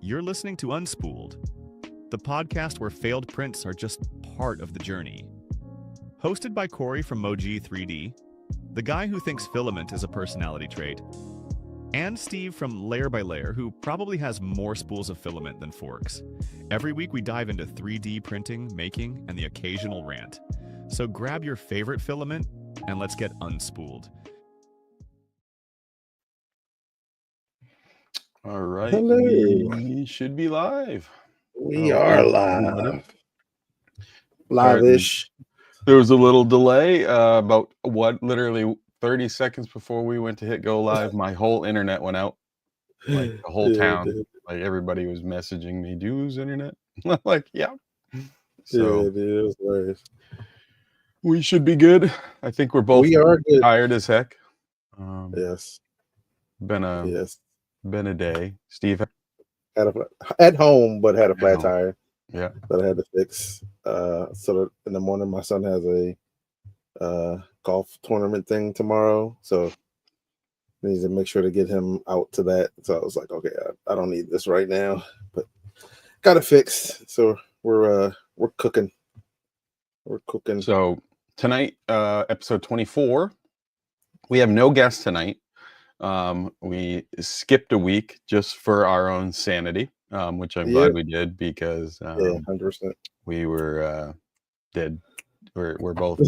You're listening to Unspooled, the podcast where failed prints are just part of the journey. Hosted by Corey from Moji 3D, the guy who thinks filament is a personality trait, and Steve from Layer by Layer, who probably has more spools of filament than forks. Every week we dive into 3D printing, making, and the occasional rant. So grab your favorite filament and let's get unspooled. All right, Hello. we should be live. We are live. Live-ish. There was a little delay, about literally 30 seconds before we went to hit go live. My whole internet went out, like the whole town. Like everybody was messaging me, "Do you lose internet?" I'm like, yeah. So it is hilarious. We should be good. I think we're both tired as heck. Yes. Been a day. Steve had at home, but had a flat tire. Yeah, that I had to fix. So that in the morning, my son has a golf tournament thing tomorrow, so needs to make sure to get him out to that. So I was like, okay, I don't need this right now, but got it fixed. So we're cooking. We're cooking. So tonight, episode 24. We have no guests tonight. We skipped a week just for our own sanity, which I'm glad we did because 100%. We were dead. We're both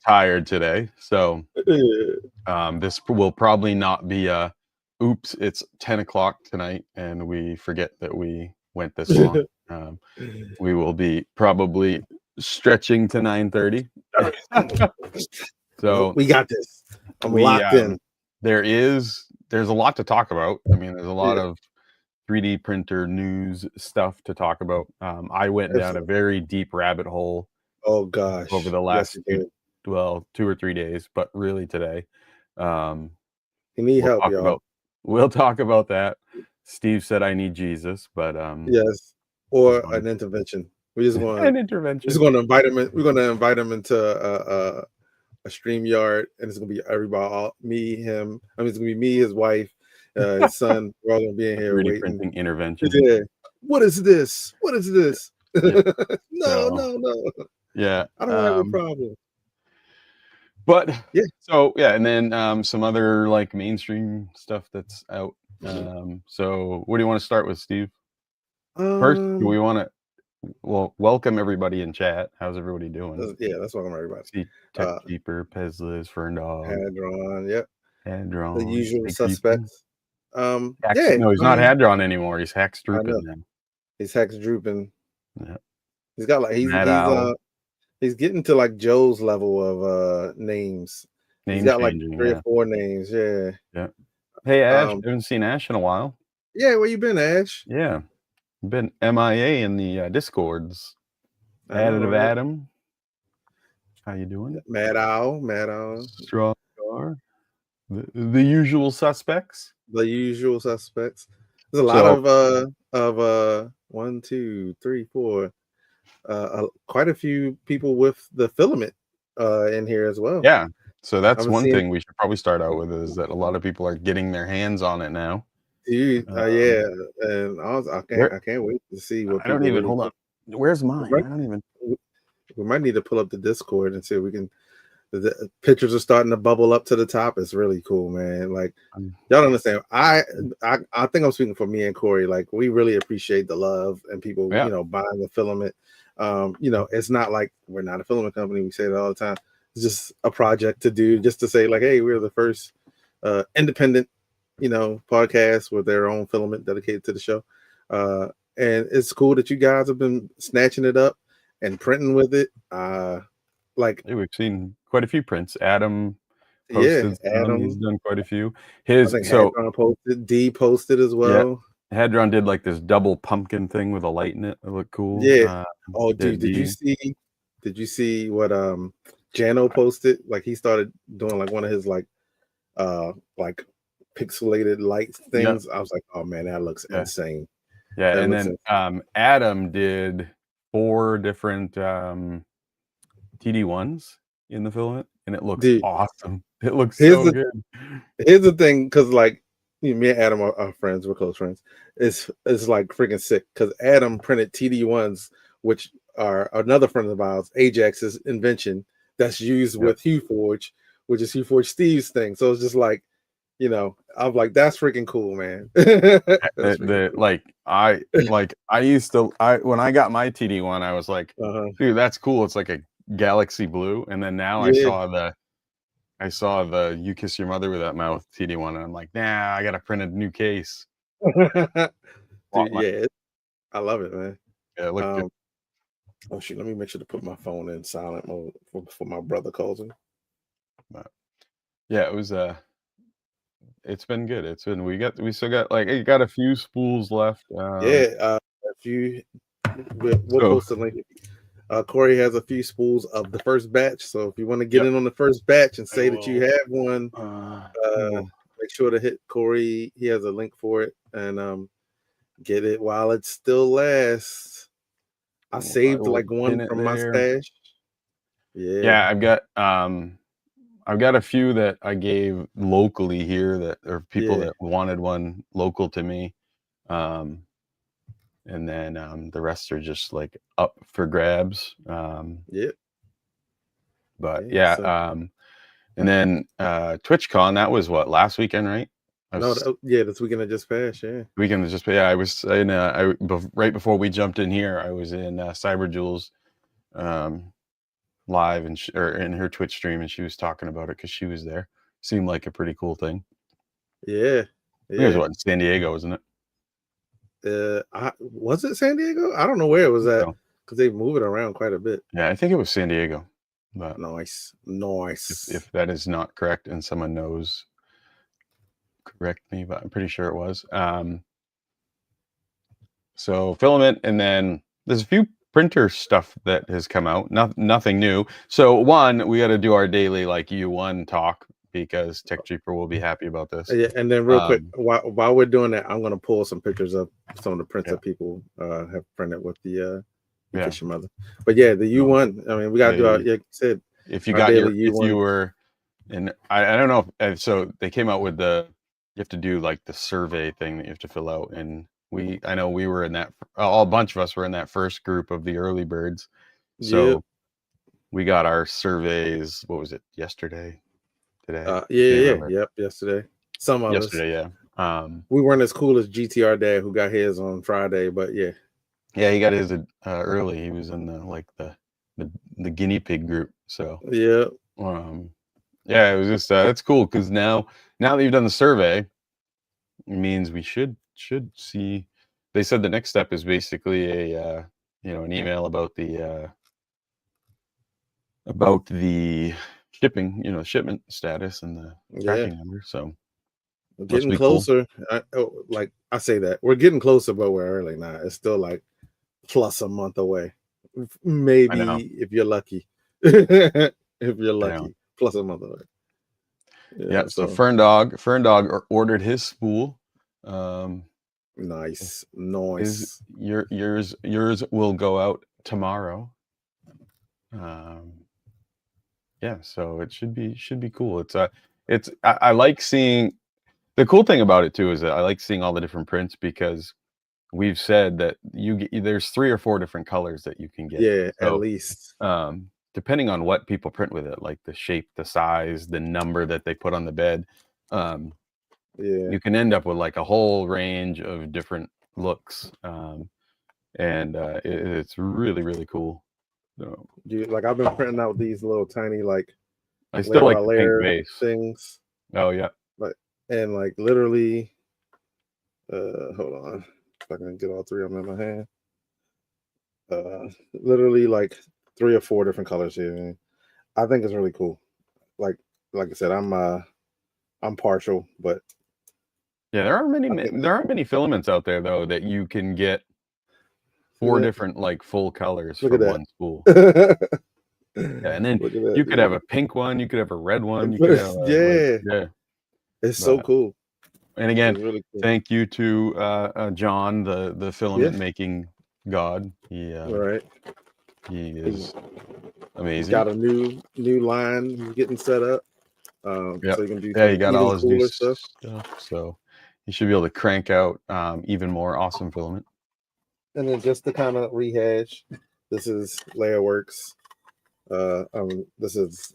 tired today. So this will probably not be oops, it's 10 o'clock tonight and we forget that we went this long. We will be probably stretching to 9:30. So we got this. I'm locked in. There's a lot to talk about. I mean, there's a lot of 3D printer news stuff to talk about. I went down a very deep rabbit hole. Oh gosh! Over the last 2 or 3 days, but really today. You need help, y'all. We'll talk about that. Steve said I need Jesus, but yes, or an intervention. We just want an intervention. We're just going to invite him. We're going to invite him into a StreamYard, and it's going to be everybody. Me, him. I mean, it's going to be me, his wife, his son. We're all going to be in here 3D waiting. Printing intervention. Yeah. What is this? What is this? Yeah. No. Yeah. I don't have a problem. But and then some other like mainstream stuff that's out. So what do you want to start with, Steve? First, do we want to welcome everybody in chat. How's everybody doing? Let's welcome everybody. See Tech Keeper, Pezlis, Ferndog, Hadron, yep. Hadron, the usual suspects. No, he's not Hadron anymore. He's Hex Drooping now. He's Hex Drooping. Yeah. He's got like he's getting to like Joe's level of names. He's got like 3 or 4 names. Yeah. Hey Ash, I haven't seen Ash in a while. Yeah, where you been, Ash? Yeah. Been MIA in the Discords. Additive Adam. How you doing? Mad Owl. Strong Star. The usual suspects. The usual suspects. There's a lot of 1, 2, 3, 4. Quite a few people with the filament in here as well. Yeah. So that's one thing we should probably start out with is that a lot of people are getting their hands on it now. Dude, yeah, and I can't wait to see what. I don't even hold on. Where's mine? I don't even. We might need to pull up the Discord and see if we can. The pictures are starting to bubble up to the top. It's really cool, man. Like y'all don't understand. I think I'm speaking for me and Corey. Like we really appreciate the love and people, buying the filament. It's not like we're not a filament company. We say it all the time. It's just a project to do, just to say like, hey, we're the first independent, podcast with their own filament dedicated to the show. And it's cool that you guys have been snatching it up and printing with it. We've seen quite a few prints. Adam posted Adam. He's done quite a few. Hadron posted as well. Yeah. Hadron did like this double pumpkin thing with a light in it. It looked cool. Yeah. Dude, did you see what Jano posted? Like he started doing like one of his like pixelated light things. I was like, oh man, that looks insane. Yeah, and then Adam did 4 different TD1s in the filament, and it looks awesome. It looks so good. Here's the thing, because like me and Adam are friends. We're close friends. It's like freaking sick because Adam printed TD1s, which are another friend of ours, Ajax's invention that's used with HughForge, which is HughForge Steve's thing. So it's just like, I'm like, that's freaking cool, man. I used to when I got my TD1, I was like, dude, that's cool. It's like a galaxy blue. And then now I saw the You Kiss Your Mother with That Mouth TD1, and I'm like, nah, I gotta print a new case. Dude, yeah, I love it, man. Yeah, it looked good. Oh shoot, let me make sure to put my phone in silent mode before my brother calls me. But yeah, it was it's been good. We still got a few spools left. A few. We'll post a link. Corey has a few spools of the first batch, so if you want to get in on the first batch and say that you have one, make sure to hit Corey. He has a link for it, and get it while it still lasts. I saved like one from my stash. Yeah, I've got a few that I gave locally here that are people that wanted one local to me. And then the rest are just like up for grabs. But and then TwitchCon, that was what, last weekend, right? This weekend that just passed. Weekend that just passed. I was in right before we jumped in here, I was in Cyber Jules live and or in her Twitch stream, and she was talking about it because she was there. Seemed like a pretty cool thing. It was what, in San Diego, wasn't it? Was it San Diego? I don't know where it was at because they move it around quite a bit. Yeah, I think it was San Diego. But nice. If that is not correct and someone knows, correct me, but I'm pretty sure it was. So filament, and then there's a few printer stuff that has come out. Nothing new. So one, we got to do our daily U1 talk because Tech Cheaper will be happy about this. Yeah, and then real quick, while we're doing that, I'm going to pull some pictures of some of the prints that people have printed with the Kiss Your Mother. But yeah, the U1. I mean, we got to do our. Like you said, if you got if you were, and I don't know. So they came out with you have to do the survey thing that you have to fill out, and I know we were in that. A bunch of us were in that first group of the early birds. So we got our surveys. What was it? Yesterday. Today. Yesterday. Some of us. Yeah. We weren't as cool as GTR Dad, who got his on Friday, but yeah, he got his early. He was in the guinea pig group. So it was just it's cool because now that you've done the survey, it means we should see. They said the next step is basically an email about the shipping, shipment status and the tracking number. So we're getting closer. Cool. I say that we're getting closer, but we're early now. It's still plus a month away, maybe if you're lucky. Plus a month away. So Fern Dog ordered his spool. Nice. Yours will go out tomorrow. So it should be cool. I like seeing. The cool thing about it too is that I like seeing all the different prints because we've said that there's 3 or 4 different colors that you can get. Yeah, at least. Depending on what people print with it, like the shape, the size, the number that they put on the bed, you can end up with a whole range of different looks, and it's really, really cool. So, I've been printing out these little tiny I still like the layer pink base things. Oh yeah. And literally, hold on, if I can get all 3 of them in my hand. Literally 3 or 4 different colors here. I think it's really cool. Like I said, I'm partial, but there aren't many filaments out there though that you can get 4 different full colors for one spool. And then you could have a pink one, you could have a red one, you could have it's so cool. And again, really cool. Thank you to John, the filament making god. He is amazing. He's got a new line he's getting set up. So you can do he got all his new stuff. So you should be able to crank out even more awesome filament. And then just to kind of rehash, this is Layerworks. This is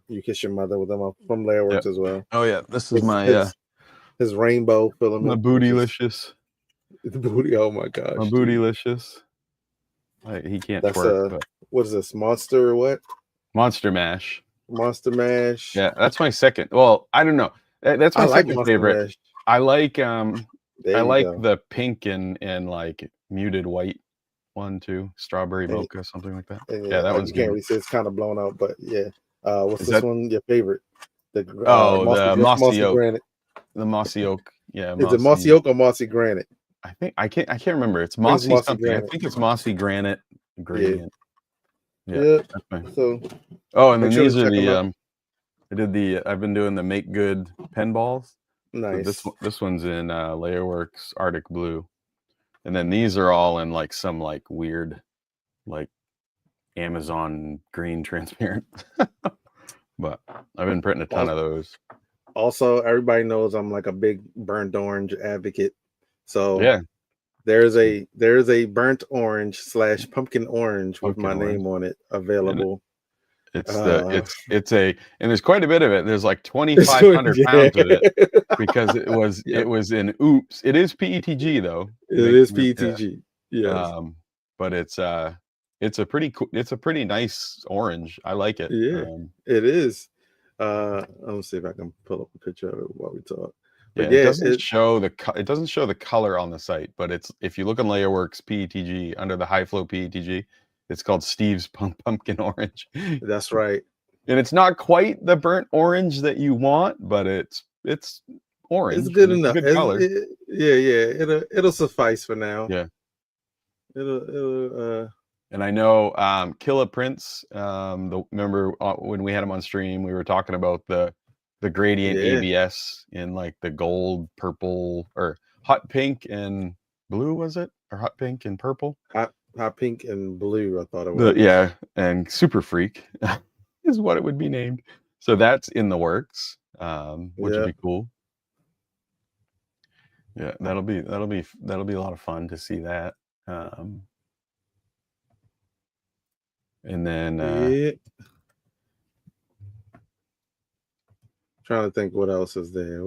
You Kiss Your Mother with them from Layerworks as well. Oh yeah, this is his rainbow filament. My bootylicious. The booty. Oh my gosh. My bootylicious. He can't twerk. But... What is this? Monster or what? Monster Mash. Monster Mash. Yeah, that's my second. Well, I don't know. That's my second favorite. Mash. I like the pink and like muted white one too. Strawberry mocha, something like that. Yeah, that one's you can't good. really say it's kind of blown out, but yeah. What's this one? Your favorite? The mossy oak. Granite. The mossy oak. Yeah. Is it mossy oak or mossy granite? I can't remember. It's mossy something. Granite. I think it's mossy granite gradient. Yeah. So. Oh, and then these are I've been doing the Make Good pen balls. Nice. So this one's in Layerworks Arctic Blue, and then these are all in like some like weird, like Amazon green transparent. But I've been printing a ton of those. Also, everybody knows I'm like a big burnt orange advocate. So yeah, there's a burnt orange / pumpkin orange with my name on it available. It's and there's quite a bit of it. There's like 2,500 pounds of it because it was in Oops. It is PETG though. It is PETG. Yeah. But it's a pretty nice orange. I like it. Yeah, it is. Let me see if I can pull up a picture of it while we talk. But it doesn't show the color on the site, but if you look on Layerworks PETG under the high flow PETG, it's called Steve's Pumpkin Orange. That's right. And it's not quite the burnt orange that you want, but it's orange. It's good enough. It's a good color. It'll suffice for now. Yeah. It'll And I know Killa Prince, remember when we had him on stream, we were talking about the gradient ABS in like the gold, purple, or hot pink and blue, was it? Or hot pink and purple? Hot pink and blue, I thought it was. And Super Freak is what it would be named. So that's in the works, which would be cool. Yeah, that'll be a lot of fun to see that. And then trying to think what else is there.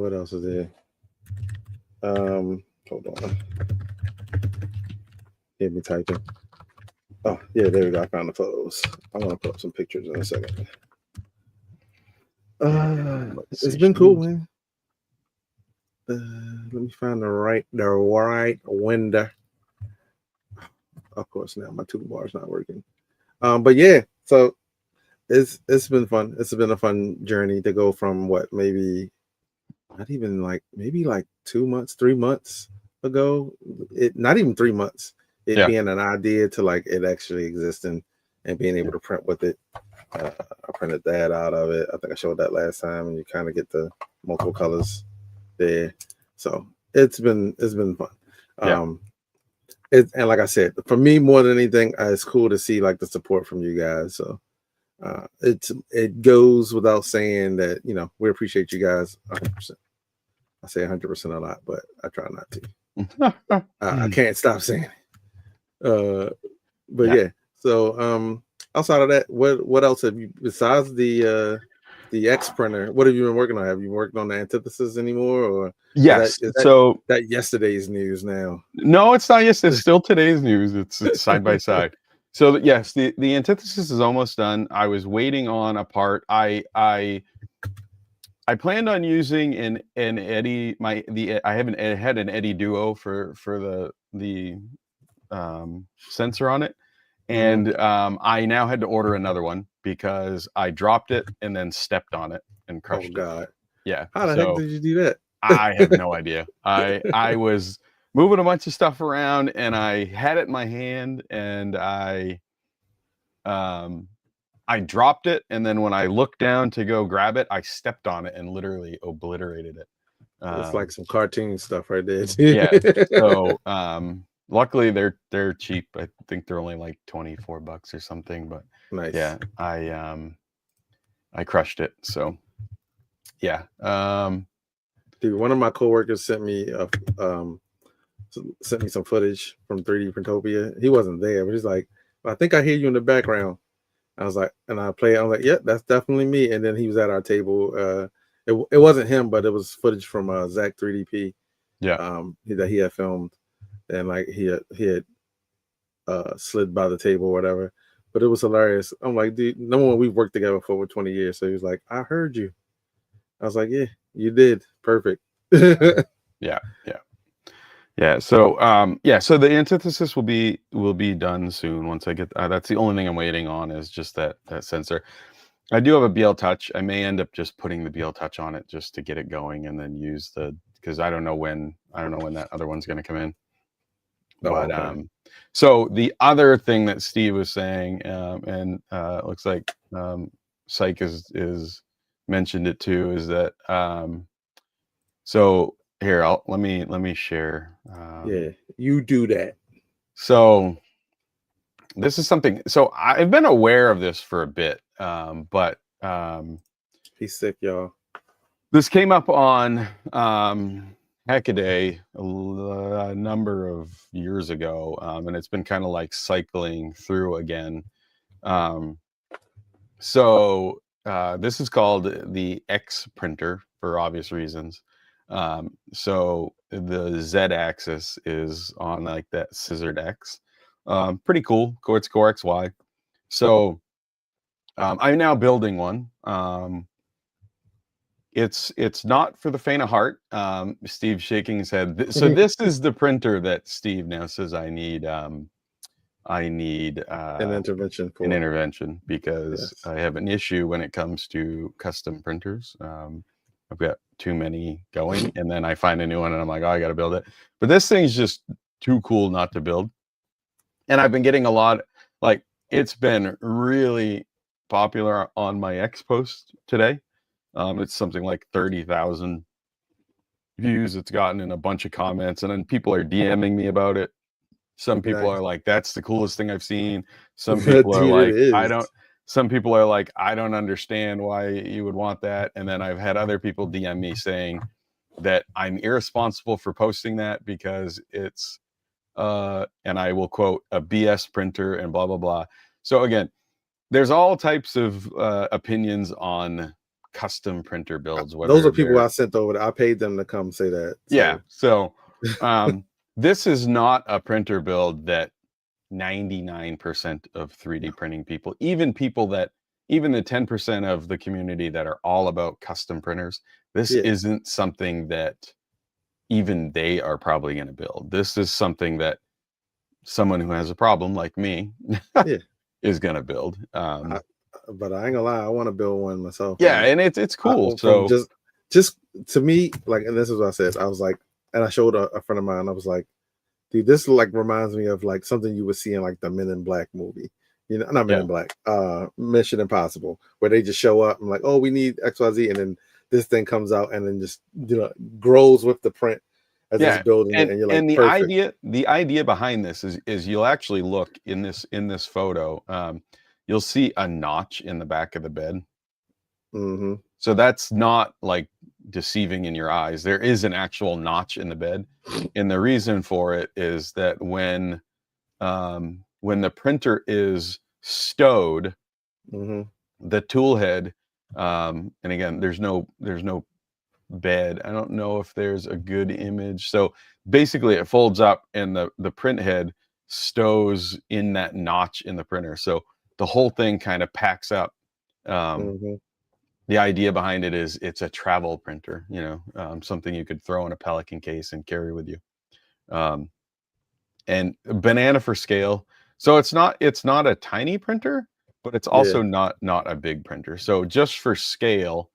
Hold on. Get me typing. Oh, yeah, there we go. I found the photos. I want to put up some pictures in a second. It's been cool, man. Let me find the right window. Of course, now my toolbar is not working. But yeah, so it's been fun. It's been a fun journey to go from maybe 2 months, 3 months ago. Not even 3 months. Being an idea to like it actually existing and being able to print with it. I printed that out of it. I think I showed that last time, and you kind of get the multiple colors there. So it's been fun. And like I said, for me more than anything, it's cool to see like the support from you guys. So it goes without saying that we appreciate you guys 100%. I say 100% a lot, but I try not to. I can't stop saying it. So outside of that, what else have you, besides the X printer, what have you been working on? Have you worked on the antithesis anymore, or is that yesterday's news now? No, it's not yesterday. It's still today's news. It's side by side. So yes, the antithesis is almost done. I was waiting on a part. I planned on using an Eddie. I had an Eddie Duo for the sensor on it, and I now had to order another one because I dropped it and then stepped on it and crushed it. Oh God! Yeah. How the heck did you do that? I have no idea. I was moving a bunch of stuff around and I had it in my hand and I dropped it, and then when I looked down to go grab it, I stepped on it and literally obliterated it. It's like some cartoon stuff right there. Yeah. So luckily they're cheap. I think they're only like $24 or something, but nice. Yeah, I crushed it. So yeah. Dude, one of my coworkers sent me some footage from 3D Printopia. He wasn't there, but he's like, I think I hear you in the background. I was like, and I played. I was like, yeah, that's definitely me. And then he was at our table. It wasn't him, but it was footage from Zach 3DP. Yeah. That he had filmed, and like he had slid by the table or whatever. But it was hilarious. I'm like, dude, no one we've worked together for over 20 years. So he was like, I heard you. I was like, yeah, you did. Perfect. Yeah. So so the antithesis will be done soon once I get that's the only thing I'm waiting on is just that sensor. I do have a BL Touch. I may end up just putting the BL Touch on it just to get it going and then use because I don't know when that other one's going to come in. But okay. So the other thing that Steve was saying, and it looks like Psych is mentioned it too, is that so here let me share. Yeah, you do that. So this is something. So I've been aware of this for a bit, but he's sick, y'all. This came up on Hackaday a number of years ago, and it's been kind of like cycling through again. So this is called the X printer for obvious reasons. So the Z-axis is on like that scissored X. Pretty cool. It's Core XY. So I'm now building one. It's not for the faint of heart. Steve shaking his head. So this is the printer that Steve now says I need an intervention because yes. I have an issue when it comes to custom printers. I've got too many going, and then I find a new one, and I'm like, oh, I got to build it. But this thing's just too cool not to build. And I've been getting a lot, like it's been really popular on my X post today. It's something like 30,000 views it's gotten in a bunch of comments, and then people are DMing me about it. Some people are like, that's the coolest thing I've seen. Some people are like, some people are like, I don't understand why you would want that. And then I've had other people DM me saying that I'm irresponsible for posting that because it's and I will quote a BS printer and blah blah blah. So again, there's all types of opinions on custom printer builds. Those are people I sent over. I paid them to come say that. So. Yeah. So this is not a printer build that 99% of 3D printing people, even the 10% of the community that are all about custom printers, this isn't something that even they are probably going to build. This is something that someone who has a problem like me is going to build. But I ain't gonna lie, I want to build one myself. Yeah, and it's cool. So just to me, like, and this is what I said. I was like, and I showed a friend of mine. I was like, dude, this like reminds me of like something you would see in like the Men in Black movie. You know, not Men in Black, Mission Impossible, where they just show up and like, oh, we need XYZ, and then this thing comes out and then just grows with the print as it's building it, and you're like, and perfect. the idea behind this is you'll actually look in this photo. You'll see a notch in the back of the bed. Mm-hmm. So that's not like deceiving in your eyes. There is an actual notch in the bed. And the reason for it is that when the printer is stowed, the tool head, and again, there's no bed. I don't know if there's a good image. So basically it folds up and the print head stows in that notch in the printer. So the whole thing kind of packs up. The idea behind it is it's a travel printer, something you could throw in a Pelican case and carry with you. And banana for scale. So it's not a tiny printer, but it's also not a big printer. So just for scale,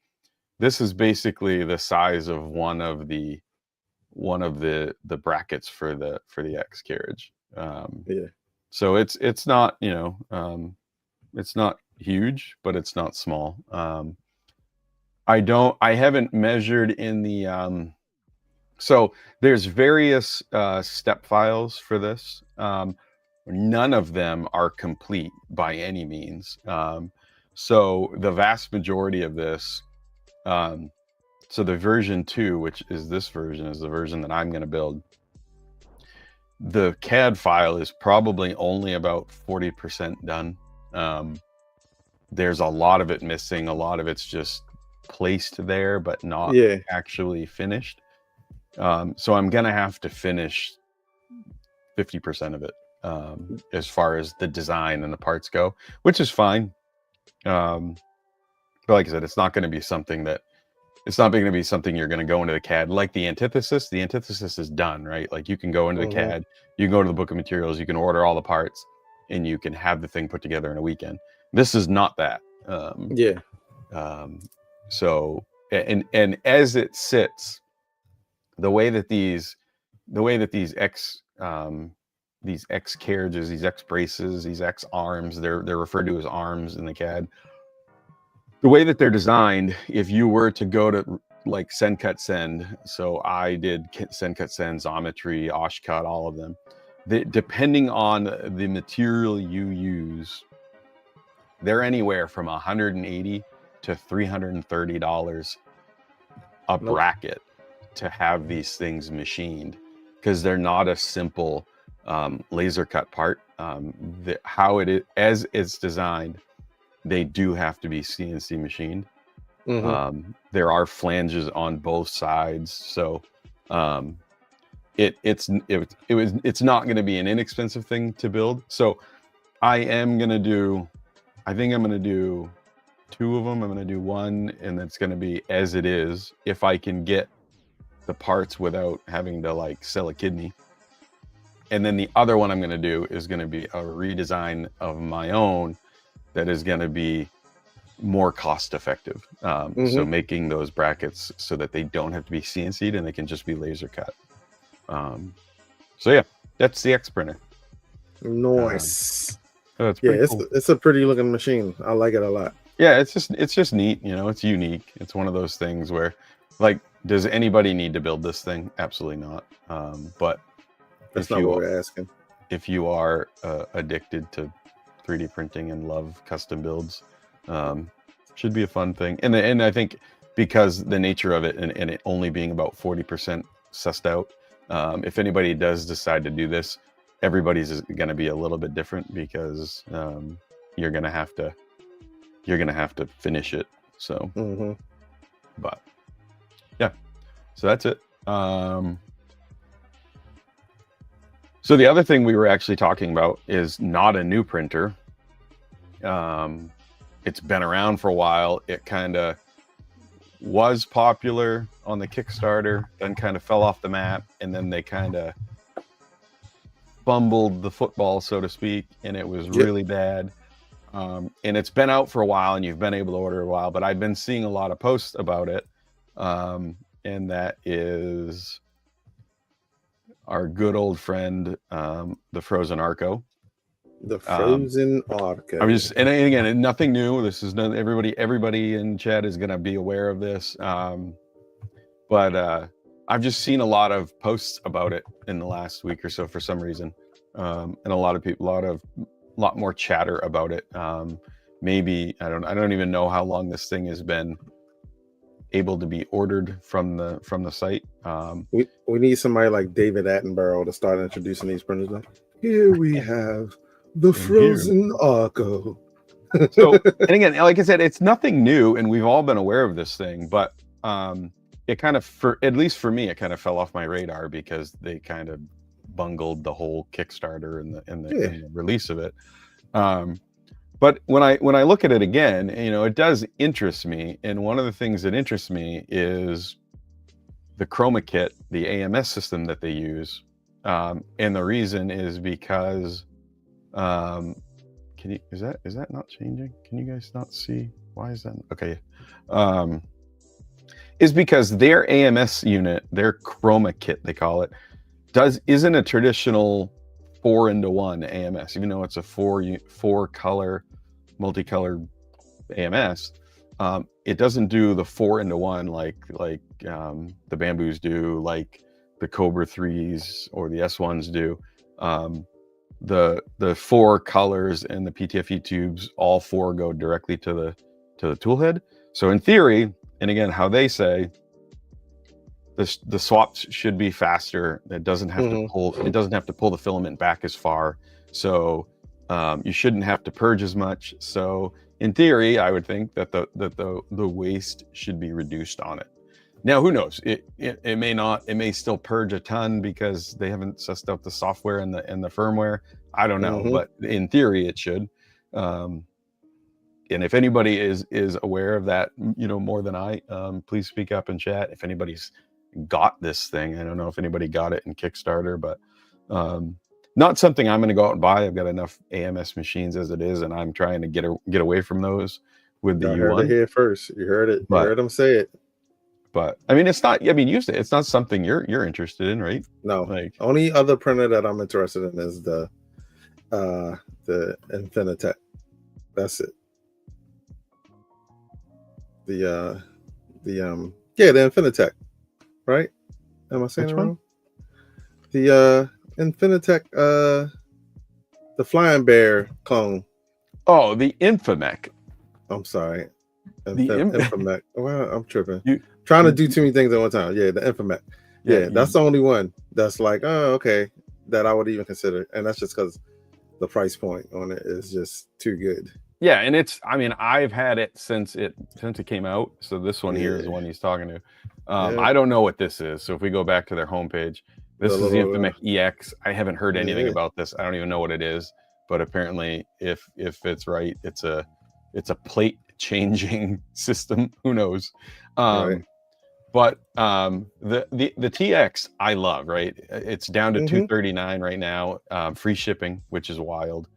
this is basically the size of one of the brackets for the X carriage. So it's not, it's not huge, but it's not small. I haven't measured in the so there's various step files for this. None of them are complete by any means. So the vast majority of this So the version 2, which is this version, is the version that I'm going to build. The CAD file is probably only about 40% done. There's a lot of it missing. A lot of it's just placed there, but not actually finished. So I'm going to have to finish 50% of it as far as the design and the parts go, which is fine. But like I said, it's not going to be something you're going to go into the CAD like the antithesis. The antithesis is done, right? Like you can go into the CAD, you can go to the book of materials, you can order all the parts, and you can have the thing put together in a weekend. This is not that. So and as it sits, the way that these X carriages, these X braces, these X arms, they're referred to as arms in the CAD. The way that they're designed, if you were to go to like send, cut, send, so I did send, cut, send, Xometry, Oshcut, all of them. Depending on the material you use, they're anywhere from $180 to $330 a bracket to have these things machined, because they're not a simple laser cut part. How it is, as it's designed, they do have to be CNC machined. There are flanges on both sides, so it's not going to be an inexpensive thing to build. So I think I'm going to do 2 of them. I'm going to do one, and it's going to be as it is, if I can get the parts without having to like sell a kidney. And then the other one I'm going to do is going to be a redesign of my own that is going to be more cost effective. So making those brackets so that they don't have to be CNC'd and they can just be laser cut. So yeah, that's the X printer. Nice. That's pretty cool. It's a pretty looking machine. I like it a lot. Yeah, it's just neat. You know, it's unique. It's one of those things where, like, does anybody need to build this thing? Absolutely not. But that's not what we're asking. If you are addicted to 3D printing and love custom builds, should be a fun thing. And I think because the nature of it and it only being about 40% sussed out, if anybody does decide to do this, everybody's going to be a little bit different, because you're going to have to finish it. So, but yeah, so that's it. So the other thing we were actually talking about is not a new printer. It's been around for a while. It kind of was popular on the Kickstarter, then kind of fell off the map, and then they kind of fumbled the football, so to speak, and it was really bad. And it's been out for a while, and you've been able to order a while, but I've been seeing a lot of posts about it. And that is our good old friend, the Frozen Arco. The Frozen Arco. And again, nothing new. This is not everybody in chat is going to be aware of this. But I've just seen a lot of posts about it in the last week or so for some reason. And a lot of people, a lot more chatter about it. Maybe I don't even know how long this thing has been able to be ordered from the site. We need somebody like David Attenborough to start introducing these printers. Like, here we have the Frozen Arco. So, and again, like I said, it's nothing new, and we've all been aware of this thing, but it kind of, at least for me, it kind of fell off my radar because they kind of bungled the whole Kickstarter and the release of it. But when I look at it again, you know, it does interest me. And one of the things that interests me is the Chroma Kit, the AMS system that they use. And the reason is because, is that not changing? Can you guys not see? Why is that? Okay. Is because their AMS unit, their Chroma Kit, they call it, isn't a traditional 4-into-1 AMS, even though it's a four color multicolored AMS. It doesn't do the 4-into-1 like the Bamboos do, like the Cobra 3s or the S1s do. The 4 colors and the PTFE tubes, all 4 go directly to the tool head. So in theory, and again, how they say, the swaps should be faster. It doesn't have to pull. It doesn't have to pull the filament back as far. So you shouldn't have to purge as much. So in theory, I would think that the waste should be reduced on it. Now, who knows? It may not. It may still purge a ton because they haven't sussed out the software and the firmware. I don't know, but in theory, it should. And if anybody is aware of that, more than I, please speak up in chat. If anybody's got this thing, I don't know if anybody got it in Kickstarter, but not something I'm going to go out and buy. I've got enough AMS machines as it is, and I'm trying to get away from those with the U1. You heard it here first. You heard it. You heard them say it. But I mean, it's not. I mean, use it. It's not something you're interested in, right? No. Like, only other printer that I'm interested in is the Infinitec. That's it. The Infinitec, right? Am I saying it wrong? The Infinitec, the Flying Bear clone. Oh, the Infomec. I'm sorry. Infomec. Well, I'm tripping. Trying to do too many things at one time. Yeah, the Infomec. Yeah, that's the only one that's like, oh, okay, that I would even consider. And that's just because the price point on it is just too good. Yeah, and I've had it since it came out. So this one here is the one he's talking to. I don't know what this is. So if we go back to their homepage, this is the Infomec EX. I haven't heard anything about this. I don't even know what it is. But apparently, if it's right, it's a plate changing system. Who knows? Right. But the TX I love. Right, it's down to $239 right now. Free shipping, which is wild.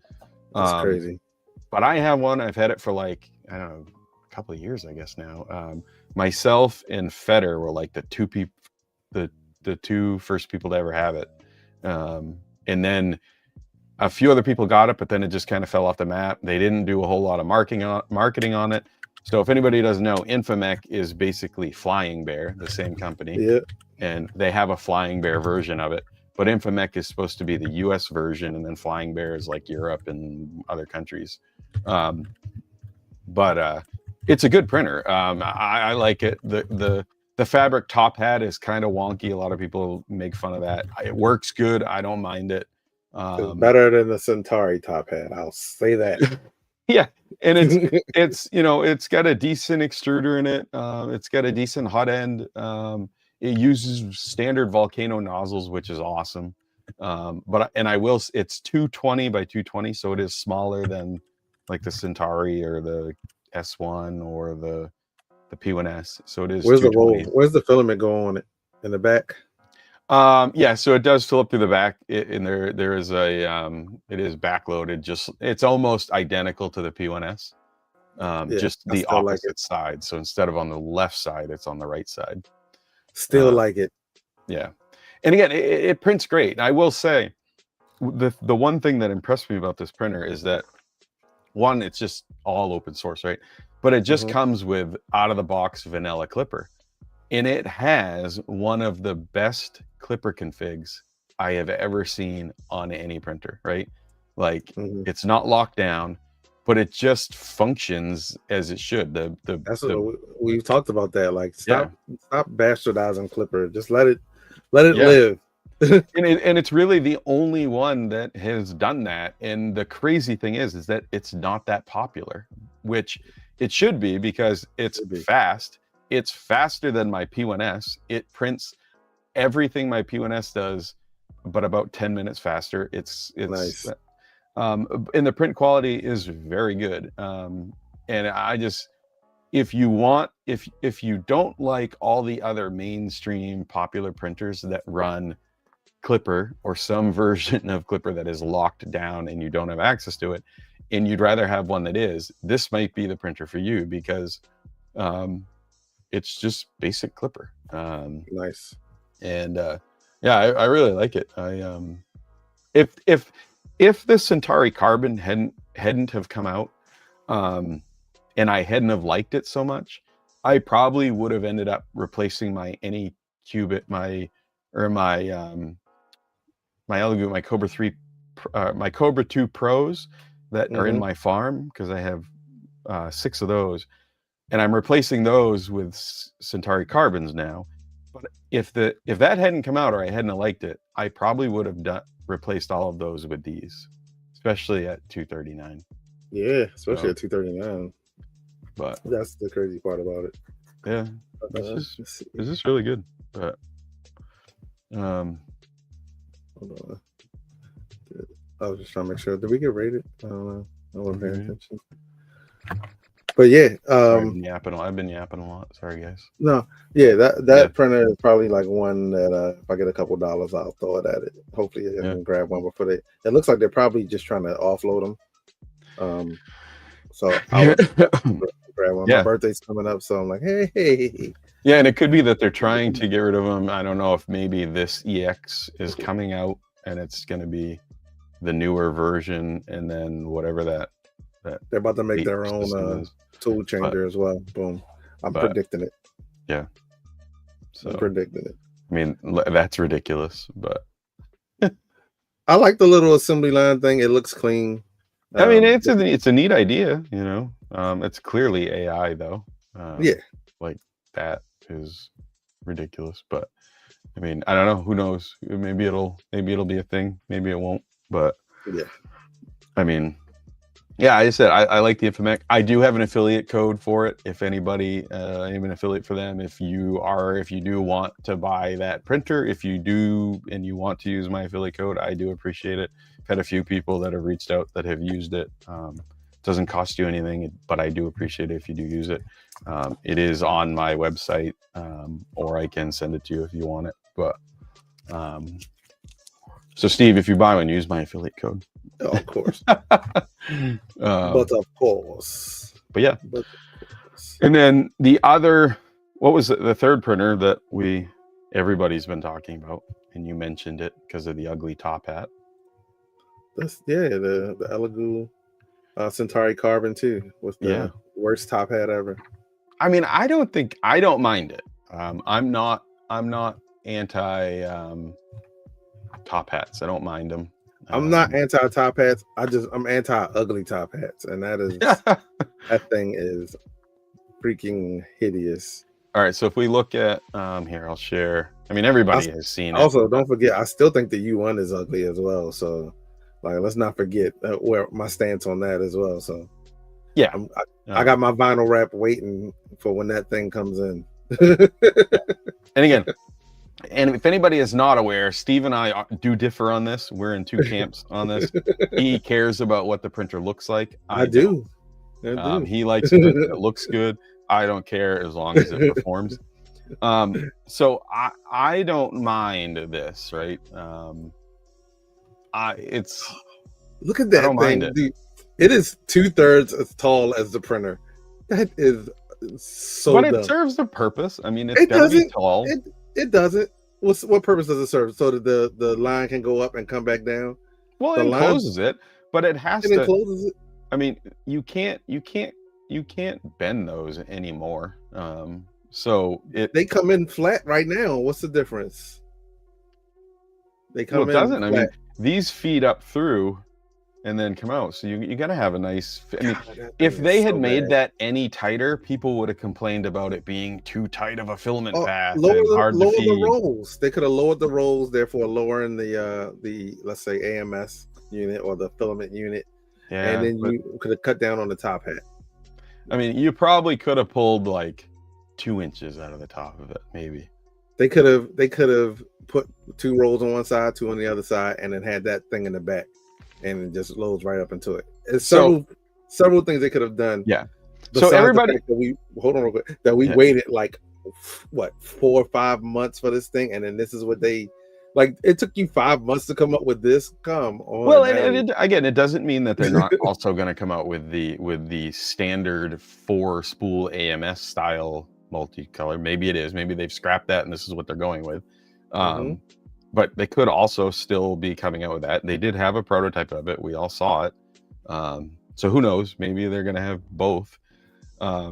That's crazy. But I have one. I've had it for like, I don't know, a couple of years, I guess now. Myself and Feder were like the two first people to ever have it. And then a few other people got it, but then it just kind of fell off the map. They didn't do a whole lot of marketing on it. So if anybody doesn't know, Infomec is basically Flying Bear, the same company. Yeah. And they have a Flying Bear version of it. But Infomec is supposed to be the US version, and then Flying Bear is like Europe and other countries. But it's a good printer. I like it. The fabric top hat is kind of wonky. A lot of people make fun of that. It works good. I don't mind it. It's better than the Centauri top hat. I'll say that. Yeah, and it's it's got a decent extruder in it. It's got a decent hot end. It uses standard volcano nozzles, which is awesome. It's 220 by 220, so it is smaller than like the Centauri or the S1 or the P1S. So it is. Where's the roll? Where's the filament go on it? In the back? Yeah, so it does fill up through the back. There is it is backloaded. It's almost identical to the P1S. Just the opposite side. So instead of on the left side, it's on the right side. Still like it. Yeah. And again, it prints great. I will say the one thing that impressed me about this printer is that one, it's just all open source, right? But it just comes with out of the box vanilla clipper. And it has one of the best clipper configs I have ever seen on any printer, right? Like it's not locked down, but it just functions as it should. We've talked about that. Like stop bastardizing clipper. Just let it live. and it's really the only one that has done that. And the crazy thing is that it's not that popular, which it should be because it's fast. It's faster than my P1S. It prints everything my P1S does, but about 10 minutes faster. It's nice. And the print quality is very good. And I just, if you don't like all the other mainstream popular printers that run Clipper or some version of Clipper that is locked down and you don't have access to it, and you'd rather have one that is, this might be the printer for you because it's just basic Clipper. Nice. And I really like it. If the Centauri Carbon hadn't have come out, and I hadn't have liked it so much, I probably would have ended up replacing my Anycubit, my Elegoo, my Cobra 3, my Cobra 2 Pros that are in my farm, because I have 6 of those, and I'm replacing those with Centauri Carbons now. But if that hadn't come out or I hadn't liked it, I probably would have replaced all of those with these, especially at $239. Yeah, especially at $239. But that's the crazy part about it. Yeah, this is really good. But hold on. I was just trying to make sure. Did we get rated? I don't know. I wasn't paying attention. But yeah, I've been yapping a lot. Sorry, guys. No, yeah, that printer is probably like one that if I get a couple dollars, I'll throw it at it. Hopefully, I can grab one before they. It looks like they're probably just trying to offload them. So I'll grab one. My birthday's coming up, so I'm like, hey. Yeah, and it could be that they're trying to get rid of them. I don't know if maybe this EX is coming out and it's going to be the newer version, and then whatever that they're about to make their own tool changer as well. Boom. I'm predicting it. Yeah. So I'm predicting it. I mean, that's ridiculous, but I like the little assembly line thing. It looks clean. I mean, it's a neat idea, you know. It's clearly AI though. Like that is ridiculous, but I mean, I don't know. Who knows? Maybe it'll be a thing. Maybe it won't. But yeah, I mean, yeah, I just said I like the Infomec. I do have an affiliate code for it. If anybody, I'm an affiliate for them. If you do want to buy that printer, if you do and you want to use my affiliate code, I do appreciate it. I've had a few people that have reached out that have used it. It doesn't cost you anything, but I do appreciate it if you do use it. It is on my website, or I can send it to you if you want it. But so Steve, if you buy one, use my affiliate code. Oh, of course. But of course. But yeah. And then the other, what was the third printer that everybody's been talking about, and you mentioned it because of the ugly top hat? The Elegoo Centauri Carbon 2 with the worst top hat ever. I mean, I don't mind it. I'm not anti top hats. I don't mind them. I'm not anti top hats. I'm anti ugly top hats, and that is that thing is freaking hideous. All right, so if we look at here, I'll share. I mean, everybody has seen it. Also, don't forget, I still think the U1 is ugly as well. So, like, let's not forget where my stance on that as well. So, yeah, I got my vinyl wrap waiting for when that thing comes in. And again. And if anybody is not aware, Steve and I do differ on this. We're in two camps on this. He cares about what the printer looks like. I do. He likes it. It looks good. I don't care as long as it performs. So I don't mind this, right? It's look at that thing. It is 2/3 as tall as the printer. That is so. But it serves a purpose. I mean, it's gotta be tall. It doesn't. What purpose does it serve? So that the line can go up and come back down? Well, it closes it, but it has to. It closes it. I mean, you can't bend those anymore. So they come in flat right now. What's the difference? They come in. It doesn't. Flat. I mean, these feed up through and then come out. So you got to have a nice. I mean, if they had made that any tighter, people would have complained about it being too tight of a filament path and hard to feed. Lower the rolls. They could have lowered the rolls, therefore lowering the let's say AMS unit or the filament unit. Yeah, and then you could have cut down on the top hat. I mean, you probably could have pulled like 2 inches out of the top of it, maybe. They could have put 2 rolls on one side, 2 on the other side, and then had that thing in the back. And it just loads right up into it. It's several things they could have done. Yeah. So everybody, hold on real quick. That we waited like 4 or 5 months for this thing, and then this is what they like. It took you 5 months to come up with this. Come on. Well, again, it doesn't mean that they're not also going to come out with the standard 4-spool AMS style multicolor. Maybe it is. Maybe they've scrapped that, and this is what they're going with. But they could also still be coming out with that. They did have a prototype of it. We all saw it. So who knows? Maybe they're going to have both. I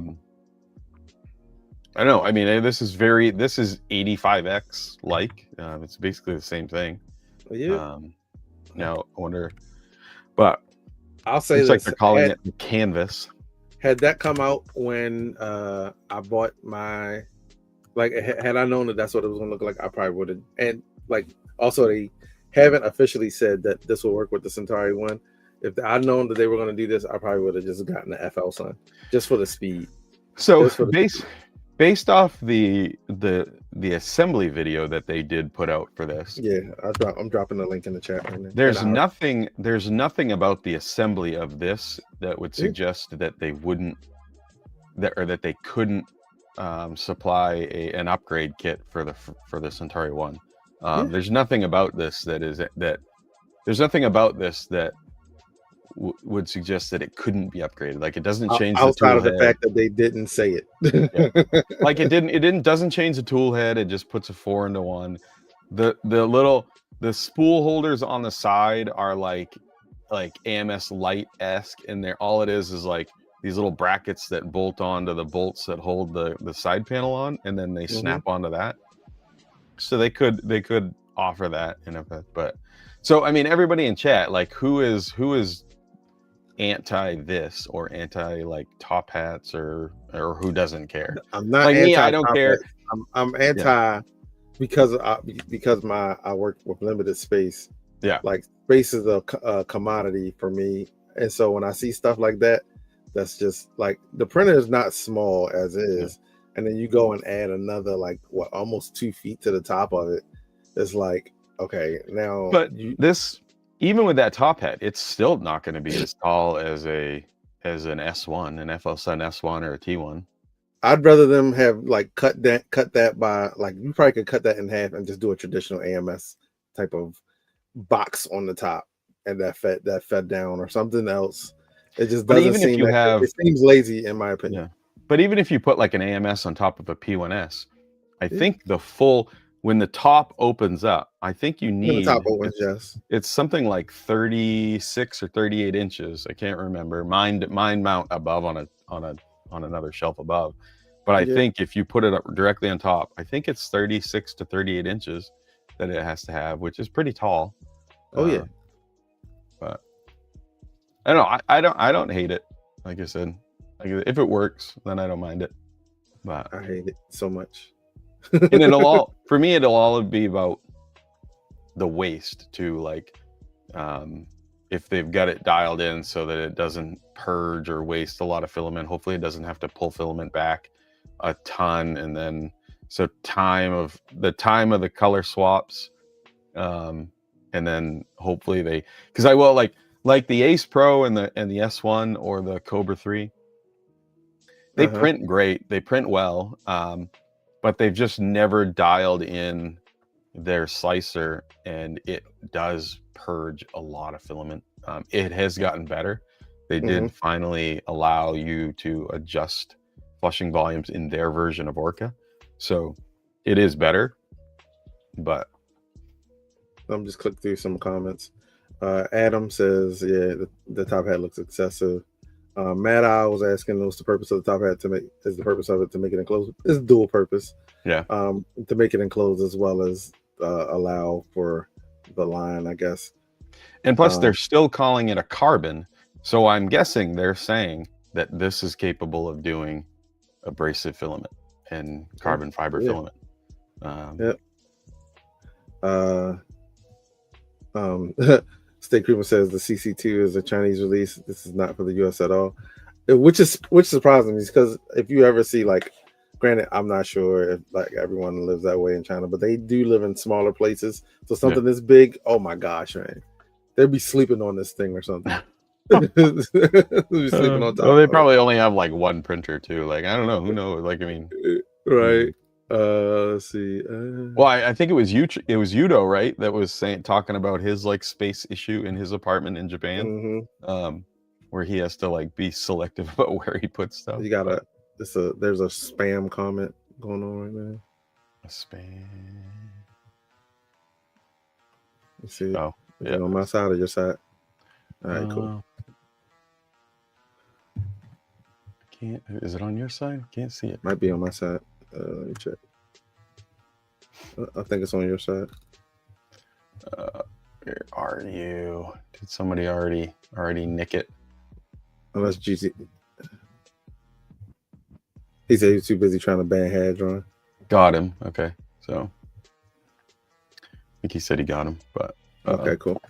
don't know. I mean, this is 85X like. It's basically the same thing. Yeah. Now I wonder, but I'll say it's like they're calling it the canvas. Had that come out when I bought my Like, had I known that that's what it was going to look like, I probably would have. And like, also they haven't officially said that this will work with the Centauri one. If I'd known that they were going to do this, I probably would have just gotten the FL Sun just for the speed. So based off the assembly video that they did put out for this. Yeah, I'm dropping the link in the chat right now. There's nothing about the assembly of this that would suggest that they wouldn't that they couldn't supply an upgrade kit for the Centauri one. There's nothing about this that would suggest that it couldn't be upgraded. Like, it doesn't change outside of the fact that they didn't say it. Yeah. Like, it doesn't change the tool head. It just puts a 4-into-1. The spool holders on the side are like AMS Lite-esque, and all it is like these little brackets that bolt onto the bolts that hold the side panel on, and then they snap onto that. So they could offer that in effect. But so, I mean, everybody in chat, like, who is anti this or anti like top hats or who doesn't care? I'm not like anti me. I don't care. I'm anti because I work with limited space. Yeah, like space is a commodity for me, and so when I see stuff like that, that's just like, the printer is not small as is, and then you go and add another like almost 2 feet to the top of it. It's like, okay, now. But this, even with that top hat, it's still not going to be as tall as an S1, an FL Sun S1 or a T1. I'd rather them have like cut that by, like, you probably could cut that in half and just do a traditional AMS type of box on the top, and that fed down or something else. It just doesn't seem it seems lazy, in my opinion. Yeah. But even if you put like an AMS on top of a P1S, I think when the top opens up, I think you need, the top opens, it's something like 36 or 38 inches. I can't remember. Mine mount above on another shelf above. But I think if you put it up directly on top, I think it's 36 to 38 inches that it has to have, which is pretty tall. Oh, but I don't know. I don't hate it. Like I said, like, if it works, then I don't mind it. But I hate it so much. And for me, it'll all be about the waste too. Like, if they've got it dialed in so that it doesn't purge or waste a lot of filament, hopefully it doesn't have to pull filament back a ton. And then, so time of the color swaps, and then hopefully because I will like the Ace Pro and the S1 or the Cobra 3, they print great, they print well, but they've just never dialed in their slicer, and it does purge a lot of filament. It has gotten better. They did finally allow you to adjust flushing volumes in their version of Orca, so it is better. But I'm just clicking through some comments. Adam says, the top hat looks excessive. Mad Eye was asking, what's the purpose of the top hat is the purpose of it to make it enclosed? It's dual purpose. Yeah. To make it enclosed as well as allow for the line, I guess. And plus, they're still calling it a carbon, so I'm guessing they're saying that this is capable of doing abrasive filament and carbon fiber filament. State Creamer says the CC2 is a Chinese release. This is not for the US at all, which surprises me, because if you ever see, like, granted, I'm not sure if like everyone lives that way in China, but they do live in smaller places. So something this big, oh my gosh, man, they'd be sleeping on this thing or something. They'd be sleeping on top. Well, they probably only have like one printer too. Like, I don't know, who knows? Like, I mean, right. Let's see. Well, I think it was Yudo, right? That was talking about his like space issue in his apartment in Japan, where he has to like be selective about where he puts stuff. You gotta. There's a spam comment going on right now. A spam. You see? Oh, yeah. On my side or your side? All right, cool. Can't. Is it on your side? Can't see it. Might be on my side. Let me check. I think it's on your side. Where are you? Did somebody already nick it? Unless GC. He said he was too busy trying to ban Hadron. Got him. Okay, so I think he said he got him, but Okay, cool.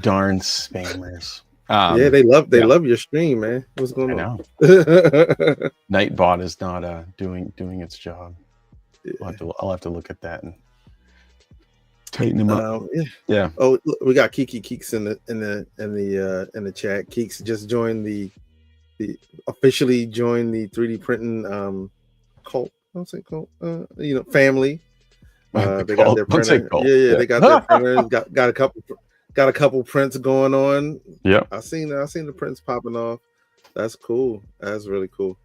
Darn spammers. Yeah, they love your stream, man. What's going on? I know. Nightbot is not doing its job. Yeah. I'll have to look at that and tighten him up. Yeah. Oh, look, we got Kiki Keeks in the chat. Keeks just joined the officially joined the 3D printing cult. I don't say cult. Family. They got their printer. Yeah, they got their printers. Got a couple prints going on. Yeah, I seen the prints popping off. That's cool. That's really cool.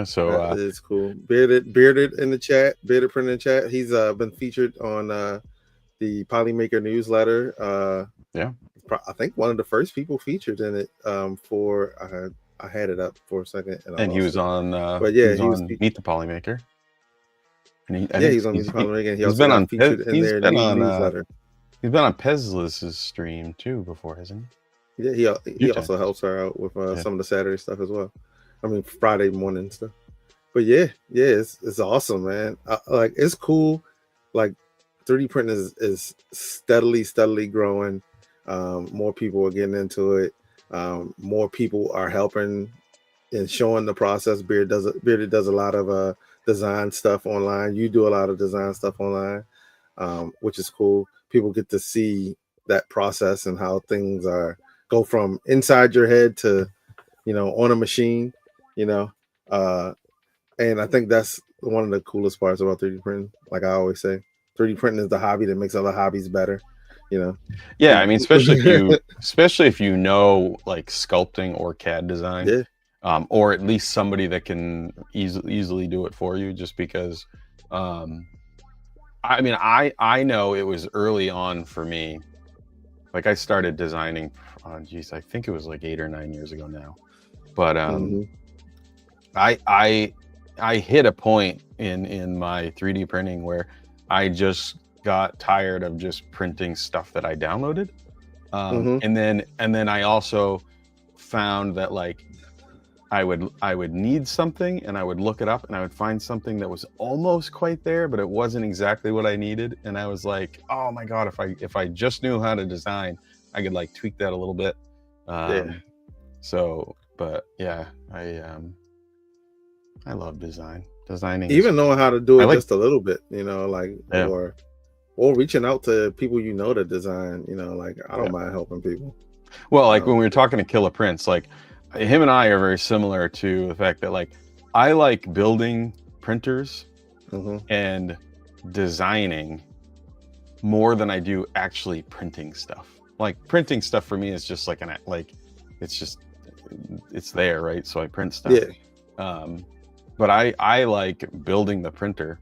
So that is cool. Bearded in the chat. Bearded printer in the chat. He's been featured on the Polymaker newsletter. Yeah, I think one of the first people featured in it. I had it up for a second, and he was on. But yeah, he was on Meet the Polymaker. And he's on Meet the Polymaker. And he's been on featured in their newsletter. He's been on Pezliz's stream too before, hasn't he? Yeah, he also helps her out with some of the Saturday stuff as well. I mean, Friday morning stuff. But yeah, it's awesome, man. Like, it's cool. Like, 3D printing is steadily growing. More people are getting into it. More people are helping and showing the process. Bearded does a lot of design stuff online. You do a lot of design stuff online, which is cool. People get to see that process and how things go from inside your head to, on a machine, and I think that's one of the coolest parts about 3D printing. Like I always say, 3D printing is the hobby that makes other hobbies better. Yeah, I mean, especially if you know, like, sculpting or CAD design. Yeah. Or at least somebody that can easily do it for you, just because I mean, I know it was early on for me. Like, I started designing, I think it was like 8 or 9 years ago now. But I hit a point in my 3D printing where I just got tired of just printing stuff that I downloaded. And then I also found that, like, I would need something and I would look it up and I would find something that was almost quite there, but it wasn't exactly what I needed. And I was like, oh my God, if I just knew how to design, I could, like, tweak that a little bit. So, but yeah, I love designing. Even knowing how to do it just a little bit, or reaching out to people that design, like, I don't mind helping people. Well, like, when we were talking to Killer Prince, like, him and I are very similar to the fact that, like, I like building printers and designing more than I do actually printing stuff. Like, printing stuff for me is just like it's there, right? So I print stuff. But I like building the printer,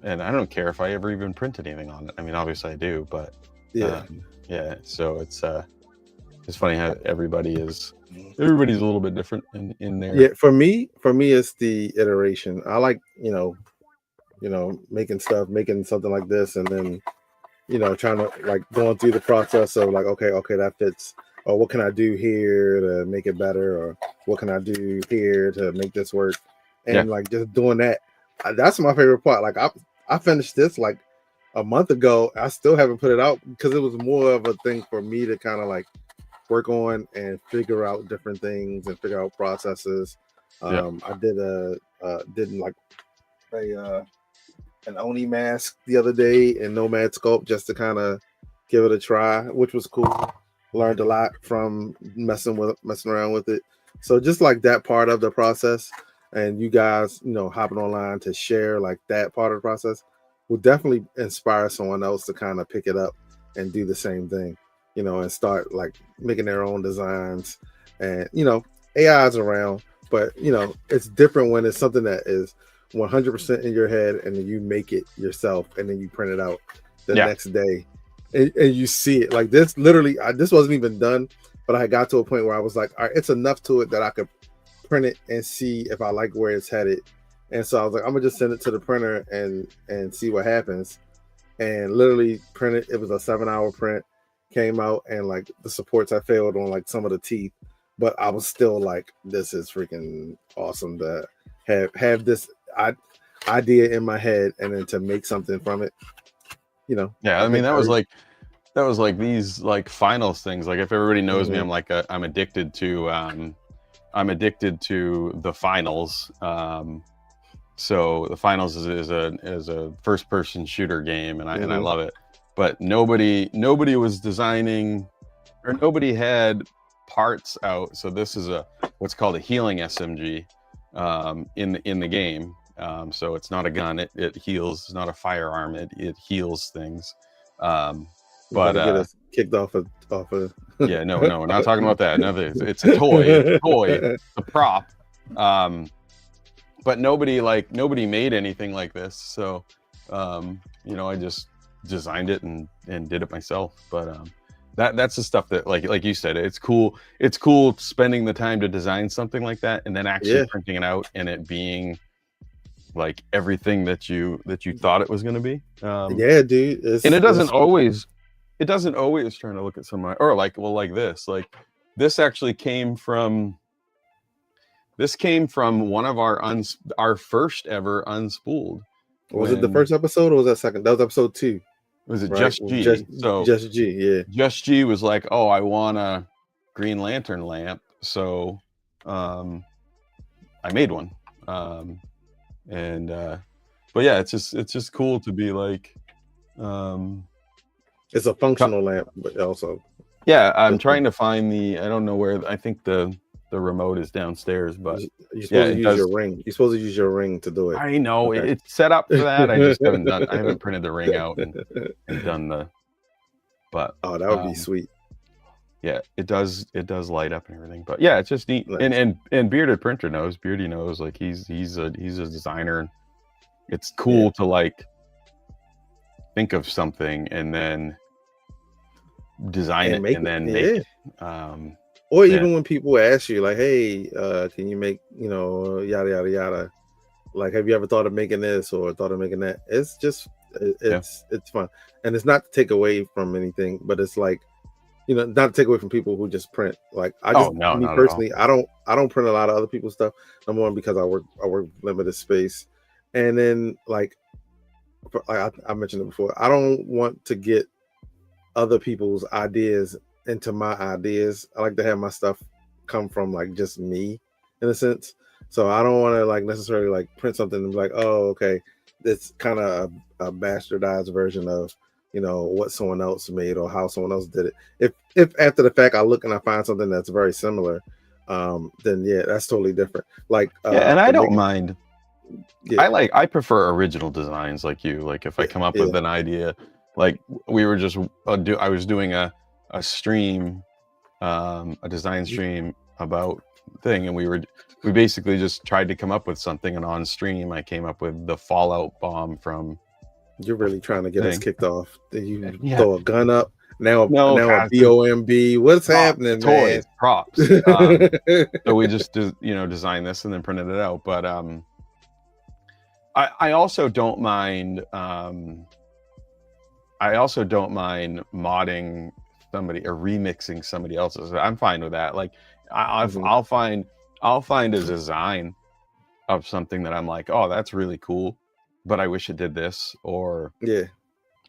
and I don't care if I ever even print anything on it. I mean, obviously I do, but so it's funny how everybody's a little bit different in there. Yeah, for me it's the iteration. I like, making something like this, and then, trying to, like, going through the process of, like, okay, that fits, or what can I do here to make it better, or what can I do here to make this work, and like, just doing that. That's my favorite part. Like, I finished this like a month ago. I still haven't put it out because it was more of a thing for me to kind of, like, work on and figure out different things and figure out processes. I did an Oni mask the other day in Nomad Sculpt just to kind of give it a try, which was cool. Learned a lot from messing around with it. So just like that part of the process, and you guys, hopping online to share, like, that part of the process will definitely inspire someone else to kind of pick it up and do the same thing. And start, like, making their own designs. And, AI's around, but, it's different when it's something that is 100% in your head, and then you make it yourself, and then you print it out the next day, and you see it. Like, this literally, this wasn't even done, but I got to a point where I was like, all right, it's enough to it that I could print it and see if I like where it's headed. And so I was like, I'm gonna just send it to the printer and see what happens. And literally print it. It was a 7-hour print. Came out, and, like, the supports, I failed on, like, some of the teeth, but I was still like, this is freaking awesome to have this. idea in my head and then to make something from it, you know. Yeah, I mean that was like these like finals things. Like if everybody knows me, I'm like I'm addicted to the finals. So the finals is a first person shooter game, and I love it. But nobody was designing, or nobody had parts out. So this is what's called a healing SMG in the game. So it's not a gun. It heals. It's not a firearm. It heals things. But get us kicked off of yeah, no, we're not talking about that. No, it's a toy. It's a toy, a prop. But nobody made anything like this. So I just designed it and did it myself. But that's the stuff that like you said, it's cool spending the time to design something like that and then actually printing it out and it being like everything that you thought it was going to be. Yeah, dude. And it doesn't always trying to look at some or like this actually came from one of our first ever Unspooled. Was it the first episode or was that second? That was episode 2. Was it right? Just G? Just G, yeah. Just G was like, oh, I want a Green Lantern lamp, so I made one. But yeah, it's just cool to be like, it's a functional lamp, but also yeah. I'm trying to find I don't know where. I think the remote is downstairs, but you're supposed to use your ring. You're supposed to use your ring to do it. I know it's set up for that. I just haven't printed the ring out and done the. But oh, that would be sweet. Yeah, it does light up and everything. But yeah, it's just neat. Nice. And Bearded Printer knows. Beardy knows. Like he's a designer. And it's cool to like think of something and then design it and then make it. Or even when people ask you, like, "Hey, can you make yada yada yada?" Like, have you ever thought of making this or thought of making that? It's just it's fun, and it's not to take away from anything, but it's like not to take away from people who just print. Like I just me personally, I don't print a lot of other people's stuff. Number one, because I work limited space, and then like I mentioned it before, I don't want to get other people's ideas into my ideas. I like to have my stuff come from like just me in a sense. So I don't want to like necessarily like print something and be like, oh, okay, it's kind of a bastardized version of what someone else made or how someone else did it. If after the fact I look and I find something that's very similar, then yeah, that's totally different. Like and I don't mind. Yeah. I prefer original designs like you. Like if I come up with an idea, like we were just I was doing a stream, a design stream about thing, and we basically just tried to come up with something, and on stream I came up with the Fallout bomb from. You're really trying to get us kicked off. You throw a gun up now. A BOMB. What's happening, toys, man? Props. So we just designed this and then printed it out. But I also don't mind. I also don't mind modding somebody or remixing somebody else's. I'm fine with that. Like I'll find a design of something that I'm like, oh, that's really cool, but I wish it did this, or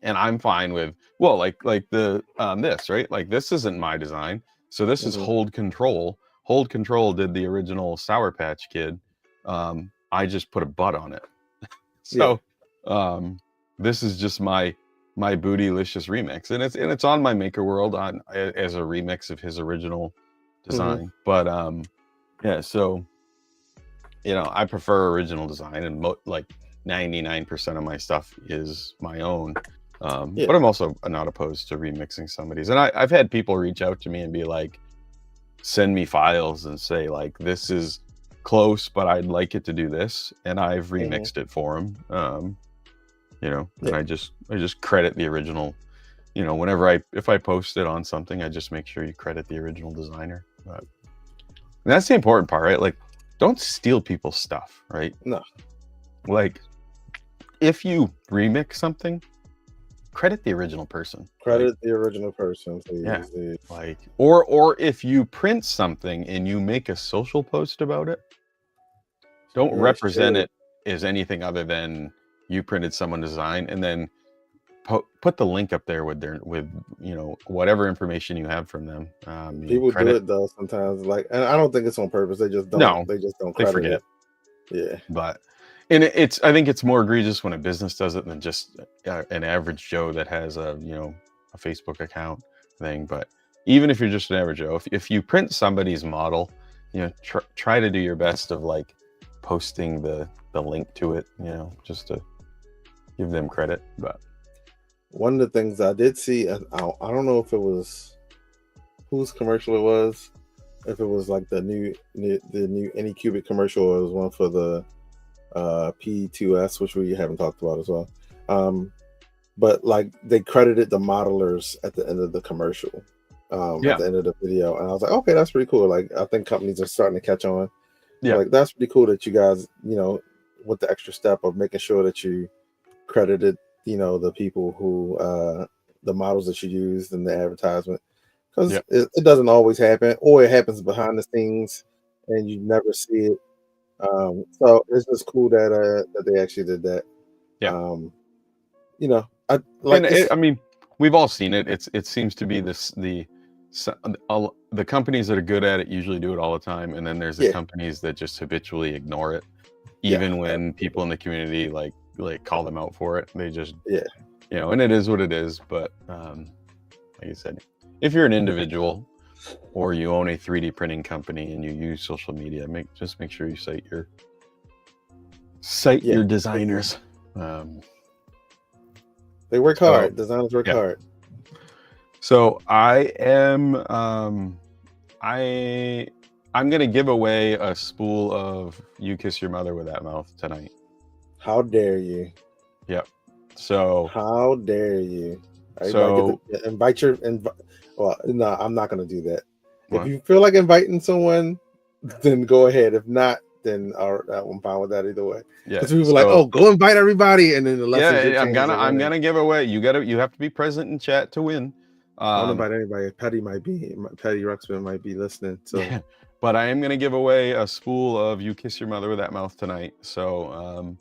and I'm fine with like the this, right? Like this isn't my design, so this is Hold Control. Hold Control did the original Sour Patch Kid. I just put a butt on it. So this is just my Bootylicious remix, and it's on my Maker World as a remix of his original design. But so I prefer original design, and like 99% of my stuff is my own. But I'm also not opposed to remixing somebody's, and I've had people reach out to me and be like, send me files and say like, this is close, but I'd like it to do this, and I've remixed it for them. And I just credit the original. Whenever if I post it on something, I just make sure you credit the original designer. But that's the important part, right? Like, don't steal people's stuff, right? No. Like, if you remix something, credit the original person. Credit the original person, please. Yeah. Like, or if you print something and you make a social post about it, don't represent it is anything other than you printed someone's design, and then put the link up there with whatever information you have from them. People do it though sometimes, and I don't think it's on purpose. They just don't. No, they just don't. They forget. Yeah, but I think it's more egregious when a business does it than just an average Joe that has a Facebook account thing. But even if you're just an average Joe, if you print somebody's model, try to do your best of like posting the link to it, just to give them credit. But one of the things I did see, I don't know if it was whose commercial it was, if it was like the new Anycubic commercial, or it was one for the P2S, which we haven't talked about as well. But like they credited the modelers at the end of the commercial, at the end of the video, and I was like, okay, that's pretty cool. Like I think companies are starting to catch on. Yeah, like that's pretty cool that you guys, with the extra step of making sure that you credited, the people who the models that you used in the advertisement, because it doesn't always happen, or it happens behind the scenes and you never see it. So it's just cool that they actually did that. Yeah. I like. I mean, we've all seen it. It seems to be the companies that are good at it usually do it all the time, and then there's the companies that just habitually ignore it, even when people in the community like call them out for it. They just and it is what it is. But like I said, if you're an individual or you own a 3D printing company and you use social media, just make sure you cite your designers. They work hard. Designers work hard. So I am I'm gonna give away a spool of "You Kiss Your Mother with That Mouth" tonight. How dare you? Yep. So how dare you? Invite your. Well, no, I'm not gonna do that. What? If you feel like inviting someone, then go ahead. If not, then I'm fine with that either way. Yeah. Because people are like, "Oh, go invite everybody," and then I'm gonna give away. You have to be present in chat to win. I don't invite anybody. Patty Ruxpin might be listening. So, but I am gonna give away a spool of "You Kiss Your Mother with That Mouth" tonight. So,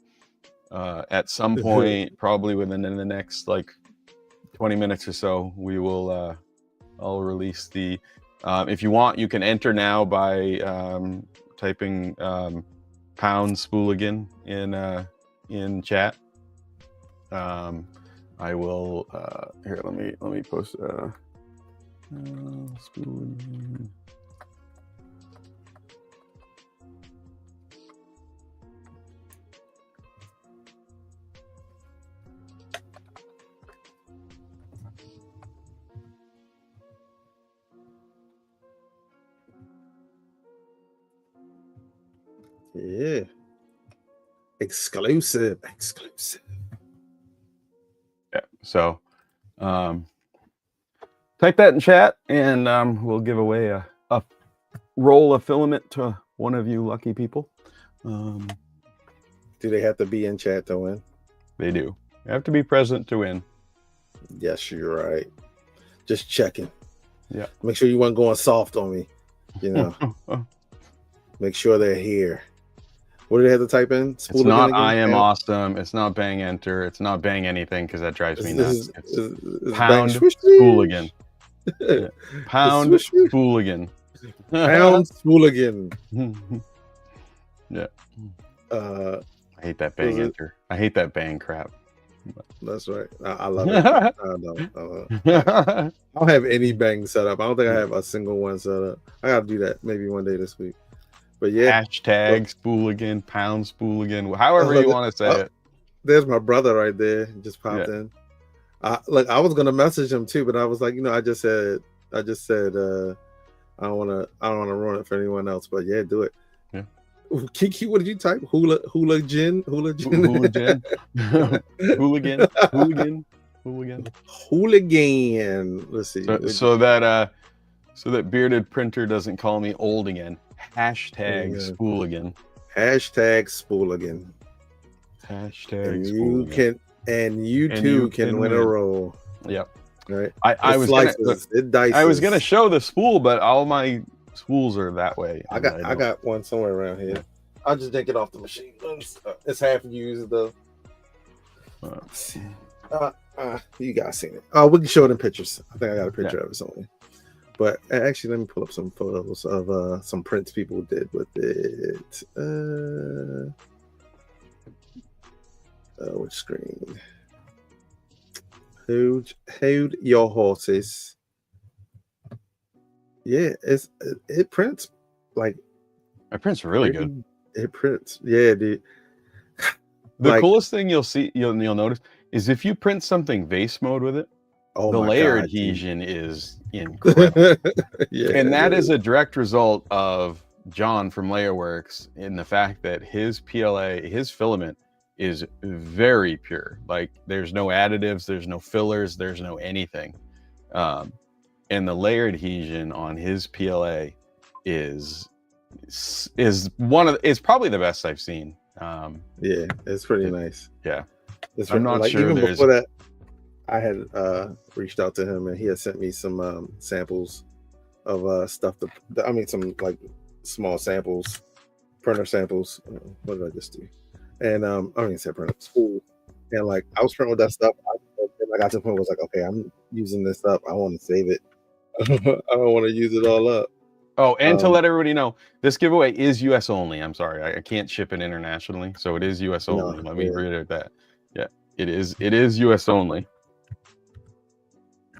at some point, probably within the next 20 minutes or so, we will. I'll release the. If you want, you can enter now by typing #spooligan in chat. I will here. Let me post spooligan. Yeah. Exclusive. Yeah. So type that in chat and we'll give away a roll of filament to one of you lucky people. Do they have to be in chat to win? They do. You have to be present to win. Yes, you're right. Just checking. Yeah. Make sure you weren't going soft on me. Make sure they're here. What do they have to type in? It's not "I am awesome." It's not "bang enter." It's not "bang anything" because that drives me nuts. It's #spooligan. Yeah. #spooligan. #spooligan. Yeah. I hate that bang enter. I hate that bang crap. That's right. I love it. I don't have any bang set up. I don't think I have a single one set up. I got to do that maybe one day this week. But yeah, #spooligan, #spooligan, however you want to say it. There's my brother right there, just popped in. I was gonna message him too, but I was like, I just said, I don't want to ruin it for anyone else. But yeah, do it. Yeah. Kiki, what did you type? Hooligan. Hooligan. Let's see. So that bearded printer doesn't call me old again. #spooligan. #spooligan. #spooligan. You too can win a roll. Yep. Right. I was gonna show the spool, but all my spools are that way. I got one somewhere around here. I just didn't get off the machine. It's half used though. You guys seen it? Oh, we can show it in pictures. I think I got a picture of it somewhere. But actually, let me pull up some photos of some prints people did with it. Which screen? Hold your horses. Yeah, it prints like. It prints really good. It prints, yeah, dude. The coolest thing you'll notice is if you print something vase mode with it, the layer adhesion is incredible. And that is a direct result of John from Layerworks in the fact that his PLA, his filament is very pure. Like there's no additives, there's no fillers, there's no anything. And the layer adhesion on his PLA is probably the best I've seen. Yeah, it's pretty nice. Yeah, I'm not sure. Even before that, I had reached out to him and he had sent me some samples of stuff. Some like small samples, printer samples. What did I just do? And I didn't say printer, spool. And like I was printing with that stuff. I got to the point where I was like, okay, I'm using this up. I want to save it. I don't want to use it all up. Oh, and to let everybody know, this giveaway is US only. I'm sorry, I can't ship it internationally, so it is US only. Let me reiterate that. Yeah, it is US only.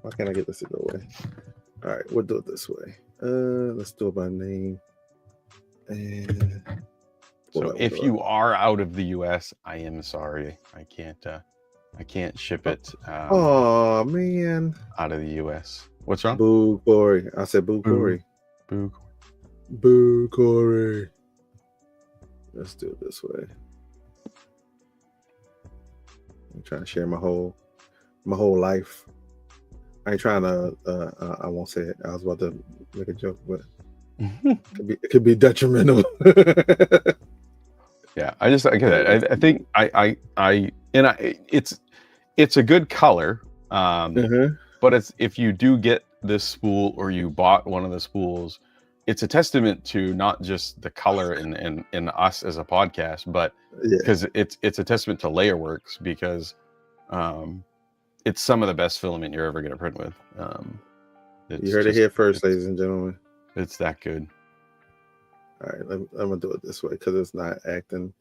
Why can't I get this to go away? All right, we'll do it this way. Let's do it by name. And so if you are out of the US, I am sorry. I can't ship it. Oh man, out of the US. What's wrong? Boo Corey. I said boo Corey. Boo Corey. Let's do it this way. I'm trying to share my whole life. I ain't trying to I won't say it. I was about to make a joke, but it could be detrimental. Yeah, I get it. I think it's a good color. But if you do get this spool or you bought one of the spools, it's a testament to not just the color in us as a podcast, but because it's a testament to Layerworks because it's some of the best filament you're ever going to print with. You heard it here first, ladies and gentlemen. It's that good. All right, I'm gonna do it this way because it's not acting.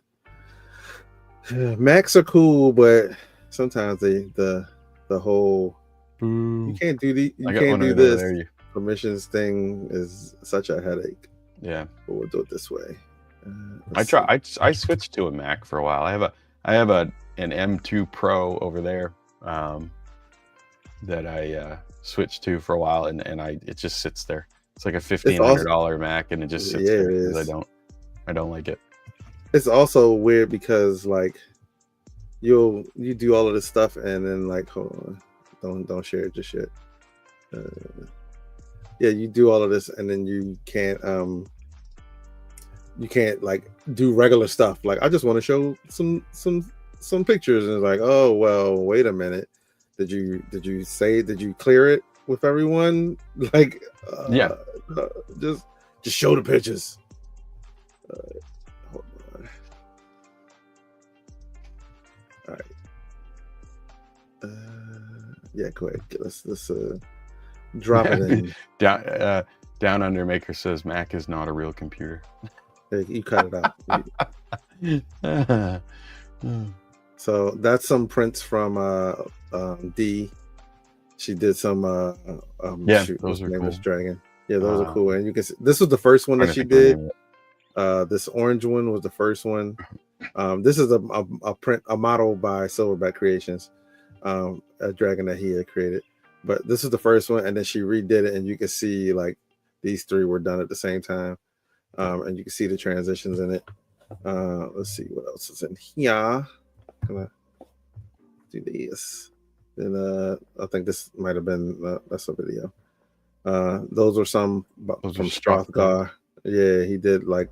Macs are cool, but sometimes the whole you can't do this permissions thing is such a headache. Yeah, but we'll do it this way. I switched to a Mac for a while. I have an M2 Pro over there that I switched to for a while, and it just sits there. It's like a $1,500 Mac, and it just sits there because I don't like it. It's also weird because like you do all of this stuff, and then like hold on, don't share just yet. You do all of this, and then you can't like do regular stuff. Like I just want to show some pictures, and it's like, oh well, wait a minute. Did you clear it with everyone? Like just show the pictures. Hold on. All right. Go ahead. Let's drop it in. Down Under Maker says Mac is not a real computer. You cut it out. So that's some prints from D. She did some those are cool. Dragon. Yeah, those are cool. And you can see this was the first one that she did. This orange one was the first one. This is a model by Silverback Creations, a dragon that he had created. But this is the first one, and then she redid it, and you can see like these three were done at the same time. And you can see the transitions in it. Let's see what else is in here. Gonna do this. Then I think this might have been that's a video. Those are some from Strothgar. Yeah, he did like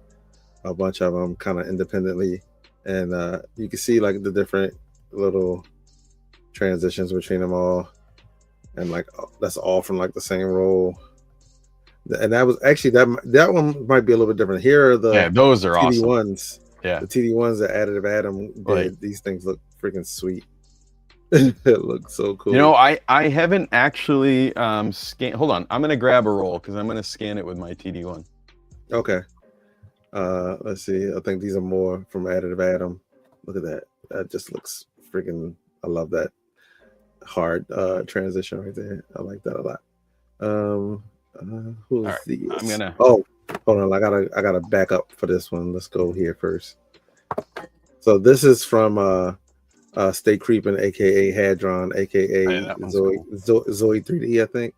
a bunch of them kind of independently, and you can see like the different little transitions between them all, and like that's all from like the same roll. And that was actually that one might be a little bit different. Here are the those are TV awesome ones. Yeah. The TD1s that Additive Adam did, Like, these things look freaking sweet. It looks so cool. You know, I haven't actually scanned. Hold on, I'm gonna grab a roll because I'm gonna scan it with my TD1. Okay. Let's see. I think these are more from Additive Adam. Look at that. That just looks freaking. I love that hard transition right there. I like that a lot. Who's right, the? I'm gonna. Oh, hold on. I gotta back up for this one. Let's go here first. So this is from Stay Creepin', aka Hadron, aka Zoe, cool. Zoe 3D, I think.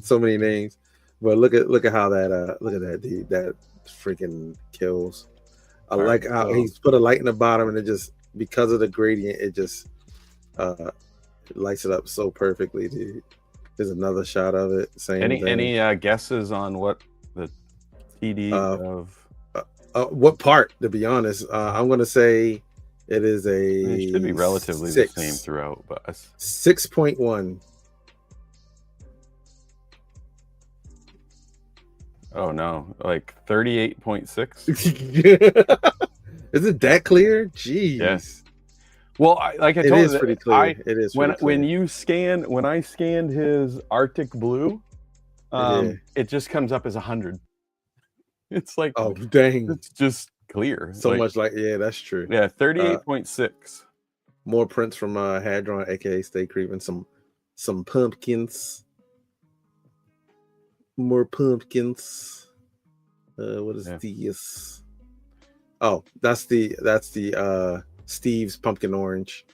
So many names. But look at how that look at that dude. That freaking kills. I like how he's put a light in the bottom and it just, because of the gradient, it just lights it up so perfectly, dude. There's another shot of it. Same thing. Any guesses on what the TD of what part, to be honest? I'm gonna say it is it should be relatively 6, the same throughout, but 6.1. Oh no, like 38.6. Is it that clear? Jeez. Yes. Well, like I told you, it is pretty clear. It is when I scanned his Arctic blue, it just comes up as 100. It's like, oh dang, it's just clear. So like, much like, yeah, that's true. Yeah, 38.6. More prints from Hadron, aka Stay Creepin'. Some pumpkins. More pumpkins. What is this? Oh, that's the Steve's pumpkin orange.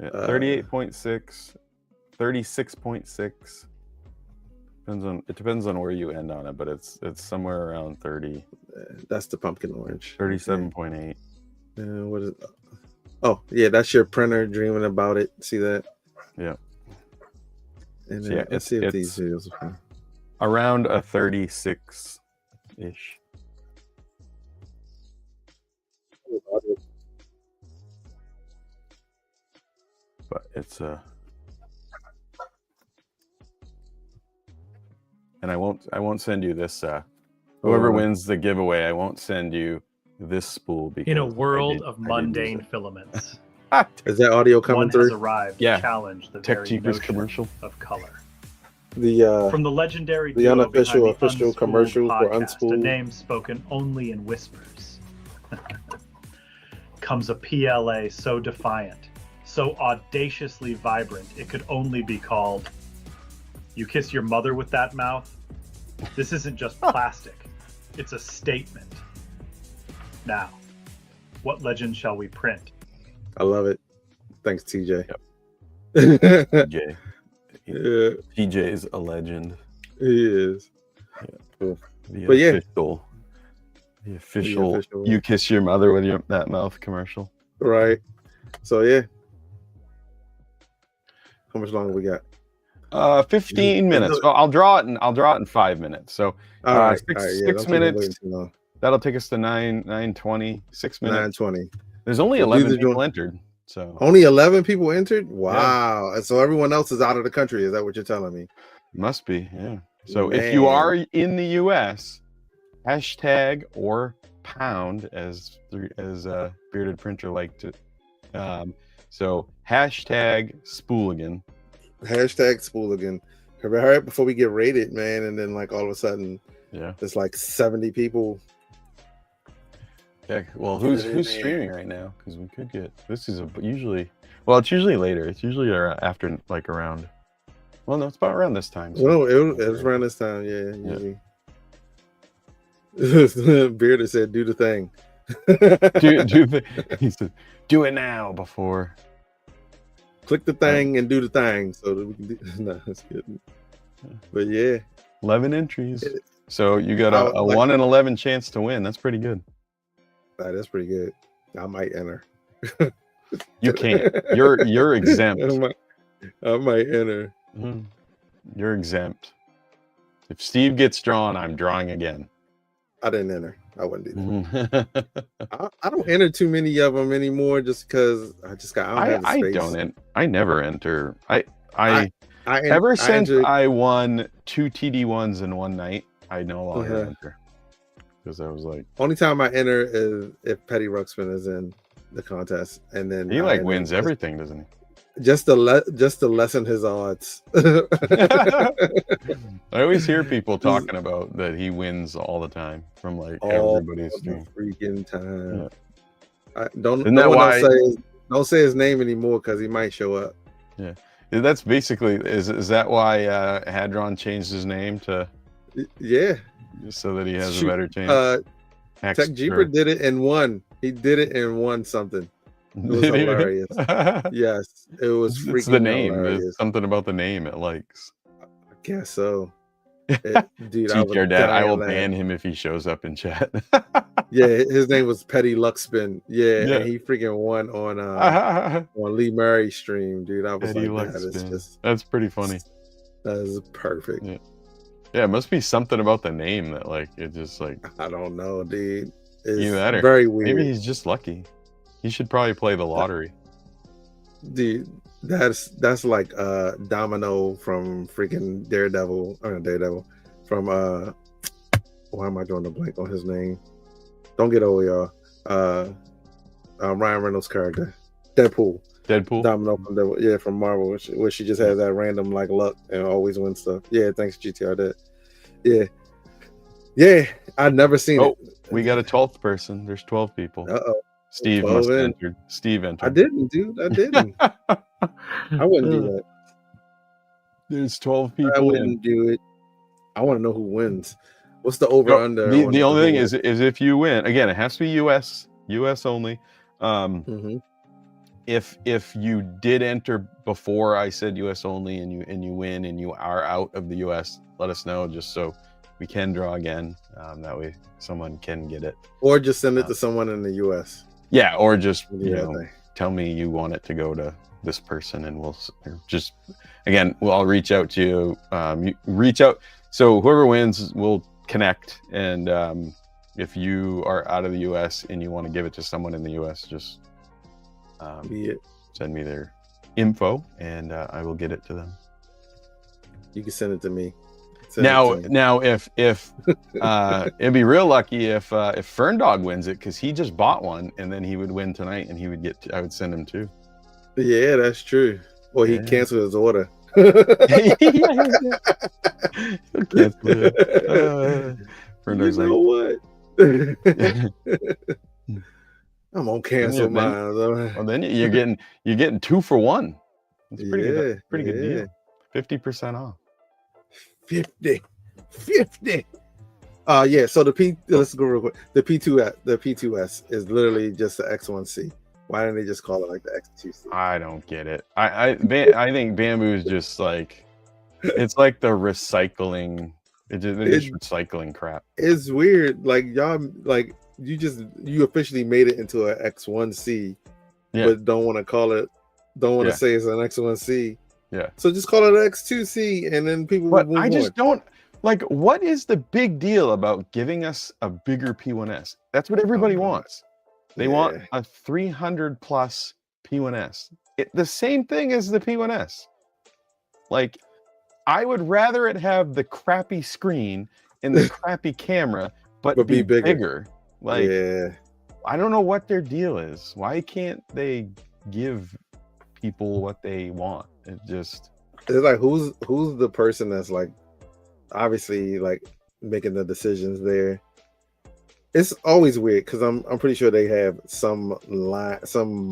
Yeah, 38.6, 36.6. Depends on where you end on it, but it's somewhere around 30. That's the pumpkin orange. 37.8. What is? Oh yeah, that's your printer dreaming about it. See that? Yeah. And then, let's see if these videos are fun. Around a 36-ish. But it's and I won't send you this whoever wins the giveaway, I won't send you this spool because in a world of mundane filaments. Is that audio coming through? One has arrived to challenge the Tech very Jeepers notion commercial of color. From the legendary the unofficial official Unspooled commercial podcast, for Unspooled, a name spoken only in whispers, comes a PLA so defiant, so audaciously vibrant, it could only be called "You Kiss Your Mother with That Mouth." This isn't just plastic; it's a statement. Now, what legend shall we print? I love it. Thanks, TJ. Yep. TJ. Yeah. TJ is a legend. He is. Yeah. Cool. The official "You Kiss Your Mother with That Mouth" commercial. Right. So yeah. How much longer we got? 15 minutes. Well, I'll draw it in 5 minutes. So six minutes. That'll take us to 9:20. 6 minutes. 9:20. There's only 11 people entered. So only 11 people entered? Wow. Yeah. So everyone else is out of the country. Is that what you're telling me? Must be, yeah. So if you are in the US, hashtag or pound as Bearded Printer like to so hashtag Spooligan. Hashtag Spooligan. Hurry up before we get rated, man, and then like all of a sudden there's like 70 people. Yeah, well, who's streaming right now? Because we could get it's usually later. It's usually after like around. Well, no, it's about around this time. So. Well, it was around this time, yeah. Usually. Bearded said, "Do the thing." He said, "Do it now before." Click the thing and do the thing, so that we can do. No, it's good. But yeah, 11 entries. So you got a 1 in 11 chance to win. That's pretty good. That's pretty good. I might enter. You can't. You're exempt. I might enter. Mm-hmm. You're exempt. If Steve gets drawn, I'm drawing again. I didn't enter. I wouldn't do that. I don't enter too many of them anymore, just because I don't have the space. I never enter. Ever since I won 2 TD1s in one night, I no longer enter. because I was like, only time I enter is if Petty Ruxpin is in the contest, and then he I like enter wins everything, doesn't he? just to lessen his odds. I always hear people talking about that he wins all the time from like all everybody's the stream. freaking time. Yeah. Don't say his name anymore because he might show up. Yeah, that's basically is that why Hadron changed his name to? Yeah, so that he has a better chance. Tech Jeeper did it and won. He did it and won something. It was hilarious. Yes, it was freaking it's the name. hilarious. There's something about the name it likes. I guess so. Dude, I will ban him if he shows up in chat. Yeah, his name was Petty Luxpin. Yeah, and he freaking won on Lee Murray's stream, dude. I was Petty like, that's pretty funny. That is perfect. Yeah, it must be something about the name that like it just like I don't know, dude. It's either very weird. Maybe he's just lucky. He should probably play the lottery. Dude, that's like Domino from freaking Daredevil from why am I drawing a blank on his name? Don't get over, y'all. Ryan Reynolds' character, Deadpool. Domino from Deadpool, from Marvel, where she just has that random like luck and always wins stuff. Yeah, thanks GTR. That. Yeah. I'd never seen it. We got a 12th person. There's 12 people. Steve must have entered. Steve entered. I didn't, dude. I didn't. I wouldn't do that. There's 12 people. I wouldn't do it. I want to know who wins. What's the over under? The only thing is if you win, again, it has to be US only. If you did enter before I said US only and you win and you are out of the US, let us know just so we can draw again. That way someone can get it. Or just send it to someone in the US. Yeah, or just tell me you want it to go to this person and we'll just I'll reach out to you. You reach out. So whoever wins will connect, and if you are out of the US and you want to give it to someone in the US, just send me their info and I will get it to them. You can send it to me. Now if it'd be real lucky if Fern Dog wins it, because he just bought one and then he would win tonight and he would get I would send him two. Yeah, that's true. Or he canceled his order. He'll cancel it. Fern Dog's what? I'm gonna cancel mine. Well, then you're getting 2 for 1. It's pretty good deal. 50% off. 50. So let's go real quick. The P2S is literally just the X1C. Why didn't they just call it like the X2C? I don't get it. I think Bamboo is just like, it's like the recycling. It's recycling crap. It's weird. Like y'all, like you officially made it into an X1C, but don't want to call it. Don't want to say it's an X1C. Yeah. So just call it an X2C, and then people. But I just don't like. What is the big deal about giving us a bigger P1S? That's what everybody wants. They want a 300 plus P1S. The same thing as the P1S. Like, I would rather it have the crappy screen and the crappy camera, but be bigger. Like, I don't know what their deal is. Why can't they give people what they want? It's like who's the person that's like obviously like making the decisions there. It's always weird because I'm pretty sure they have some benchmark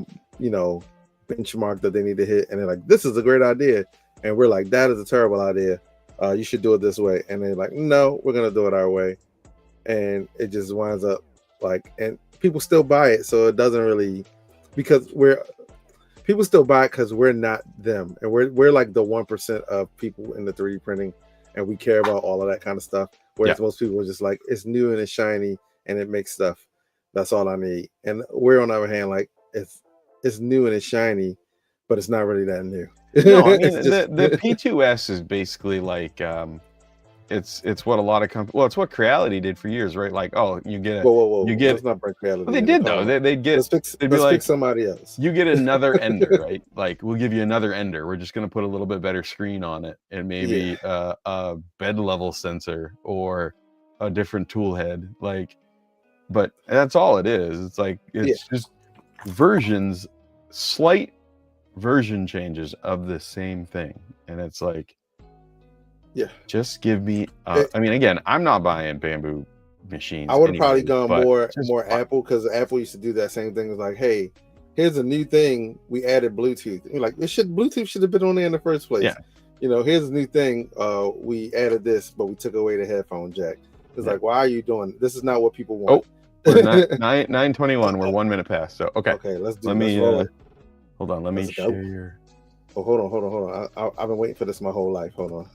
that they need to hit, and they're like, this is a great idea, and we're like, that is a terrible idea. You should do it this way, and they're like, no, we're gonna do it our way, and it just winds up like, and people still buy it, so it doesn't really, because people still buy it because we're not them, and we're like the 1% of people in the 3D printing, and we care about all of that kind of stuff. Whereas most people are just like, it's new and it's shiny and it makes stuff. That's all I need. And we're on the other hand, like it's new and it's shiny, but it's not really that new. No, I mean the P2S is basically like it's what a lot of companies. Well, it's what Creality did for years, right? Like, oh, you get you get. Let's not break Creality. Well, they did though. They'd get. Let's pick somebody else. You get another Ender, right? Like, we'll give you another Ender. We're just gonna put a little bit better screen on it, and maybe a bed level sensor or a different tool head. Like, but that's all it is. It's like it's just versions, slight version changes of the same thing, and it's like, just give me. I mean, again, I'm not buying bamboo machines. I would have probably gone more Apple, because Apple used to do that same thing. It's like, hey, here's a new thing. We added Bluetooth. You're like, Bluetooth should have been on there in the first place. Yeah. You know, here's a new thing. We added this, but we took away the headphone jack. It's like, why are you doing? This is not what people want. Oh, 9:21. We're 1 minute past. So okay, let's do. Let me hold on. Let me share your. Oh, hold on. I've been waiting for this my whole life. Hold on.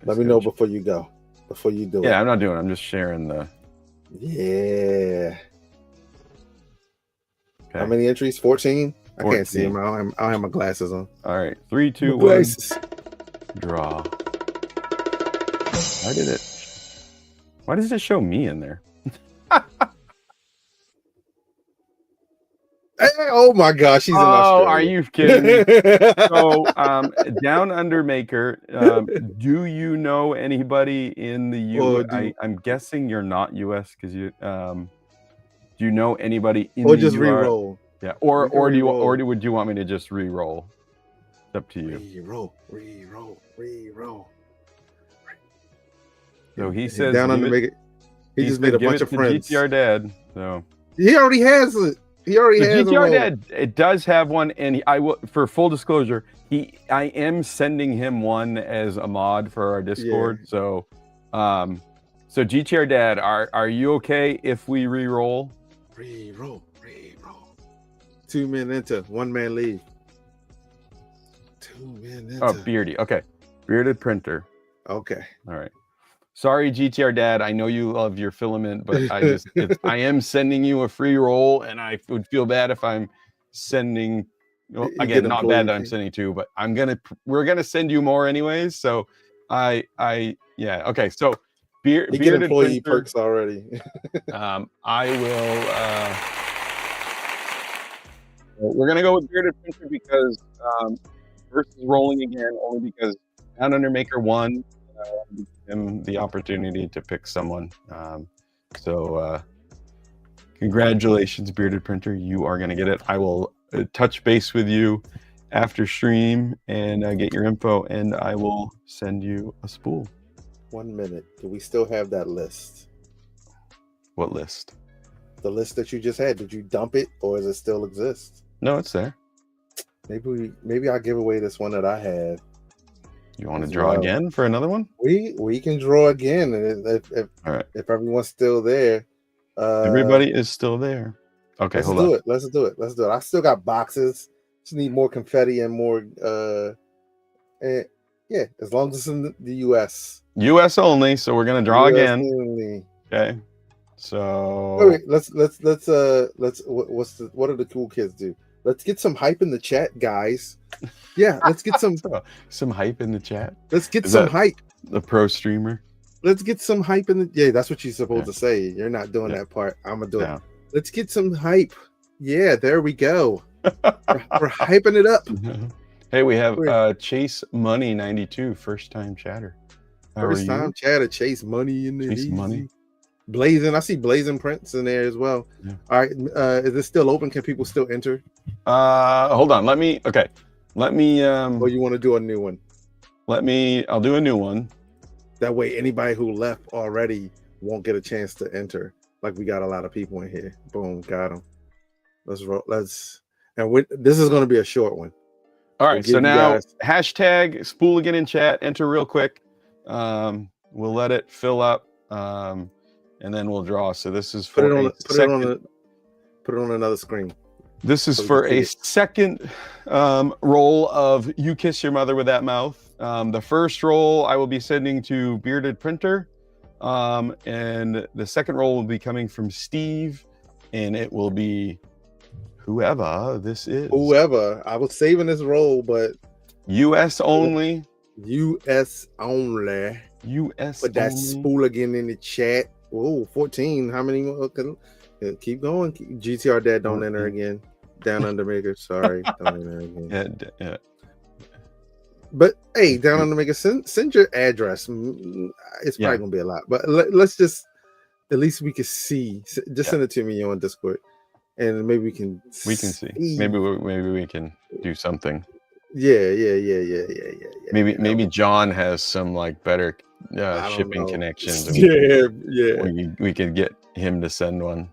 Let me know before you go. Before you do it. Yeah, I'm not doing it. I'm just sharing the. Yeah. Okay. How many entries? 14? 14. I can't see them. I don't have my glasses on. All right. 3, 2, 1. Draw. Why does it show me in there? Hey, oh my gosh, he's in Australia. Are you kidding me? So, Down Under Maker, do you know anybody in the U.S.? I'm guessing you're not U.S. because you. Do you know anybody in the U.S.? Or just re-roll. Yeah, or would you want me to just re-roll? It's up to you. Re-roll. So he says Down Under Maker. He just made a bunch of friends. GTR Dad. So he already has it. He already has GTR Dad. It does have one, and I will. For full disclosure, I am sending him one as a mod for our Discord. Yeah. So GTR Dad, are you okay if we re-roll? Re-roll. 2 men enter, 1 man leave. 2 men enter. Oh, Beardy. Okay, bearded printer. Okay. All right. Sorry, GTR Dad. I know you love your filament, but I am sending you a free roll, and I would feel bad if I'm sending. Well, again, not bad that I'm sending 2, but we're gonna send you more anyways. So, yeah. Okay. So, bearded employee printer, perks already. I will. We're gonna go with bearded printer because versus rolling again, only because Down Under Maker won. Him the opportunity to pick someone. Congratulations, bearded printer. You are going to get it. I will touch base with you after stream and get your info, and I will send you a spool. 1 minute. Do we still have that list? What list? The list that you just had. Did you dump it, or does it still exist? No, it's there. Maybe I'll give away this one that I had. You want to draw again for another one? We can draw again, and if everyone's still there, everybody is still there. Okay, let's do it. I still got boxes. Just need more confetti and more. As long as it's in the U.S. U.S. only. So we're gonna draw again. Only. Okay. So wait. Let's. What do the cool kids do? Let's get some hype in the chat, guys. Yeah, let's get some hype in the chat. Let's get some hype. The pro streamer. Let's get some hype in the. Yeah, that's what you're supposed to say. You're not doing that part. I'm gonna do it. Let's get some hype. Yeah, there we go. We're hyping it up. Hey, we have Chase Money 92, first time chatter. First time chatter, Chase Money in there. Chase Money. Blazing, I see Blazing Prints in there as well. Yeah. All right, is this still open? Can people still enter? Hold on. Let me. Or you want to do a new one? I'll do a new one. That way, anybody who left already won't get a chance to enter. Like we got a lot of people in here. Boom, got them. Let's roll. This is going to be a short one. All right. So now hashtag spool again in chat. Enter real quick. We'll let it fill up. And then we'll draw. So this is for put it on another screen. This is for a second roll of You Kiss Your Mother with That Mouth. The first roll I will be sending to Bearded Printer. And the second roll will be coming from Steve. And it will be whoever this is. Whoever. I was saving this roll, but US only. US only. US Put that spool again in the chat. Whoa, 14. How many more? Keep going. GTR Dad, don't enter again. Down Under Maker, sorry. Don't enter again. Yeah. But hey, Down Under Maker, send your address. It's probably gonna be a lot. But let's just at least we can see. Just send it to me on Discord, and maybe we can see. Maybe we can do something. Yeah. Maybe John has some like better shipping connections. Yeah. We could get him to send one.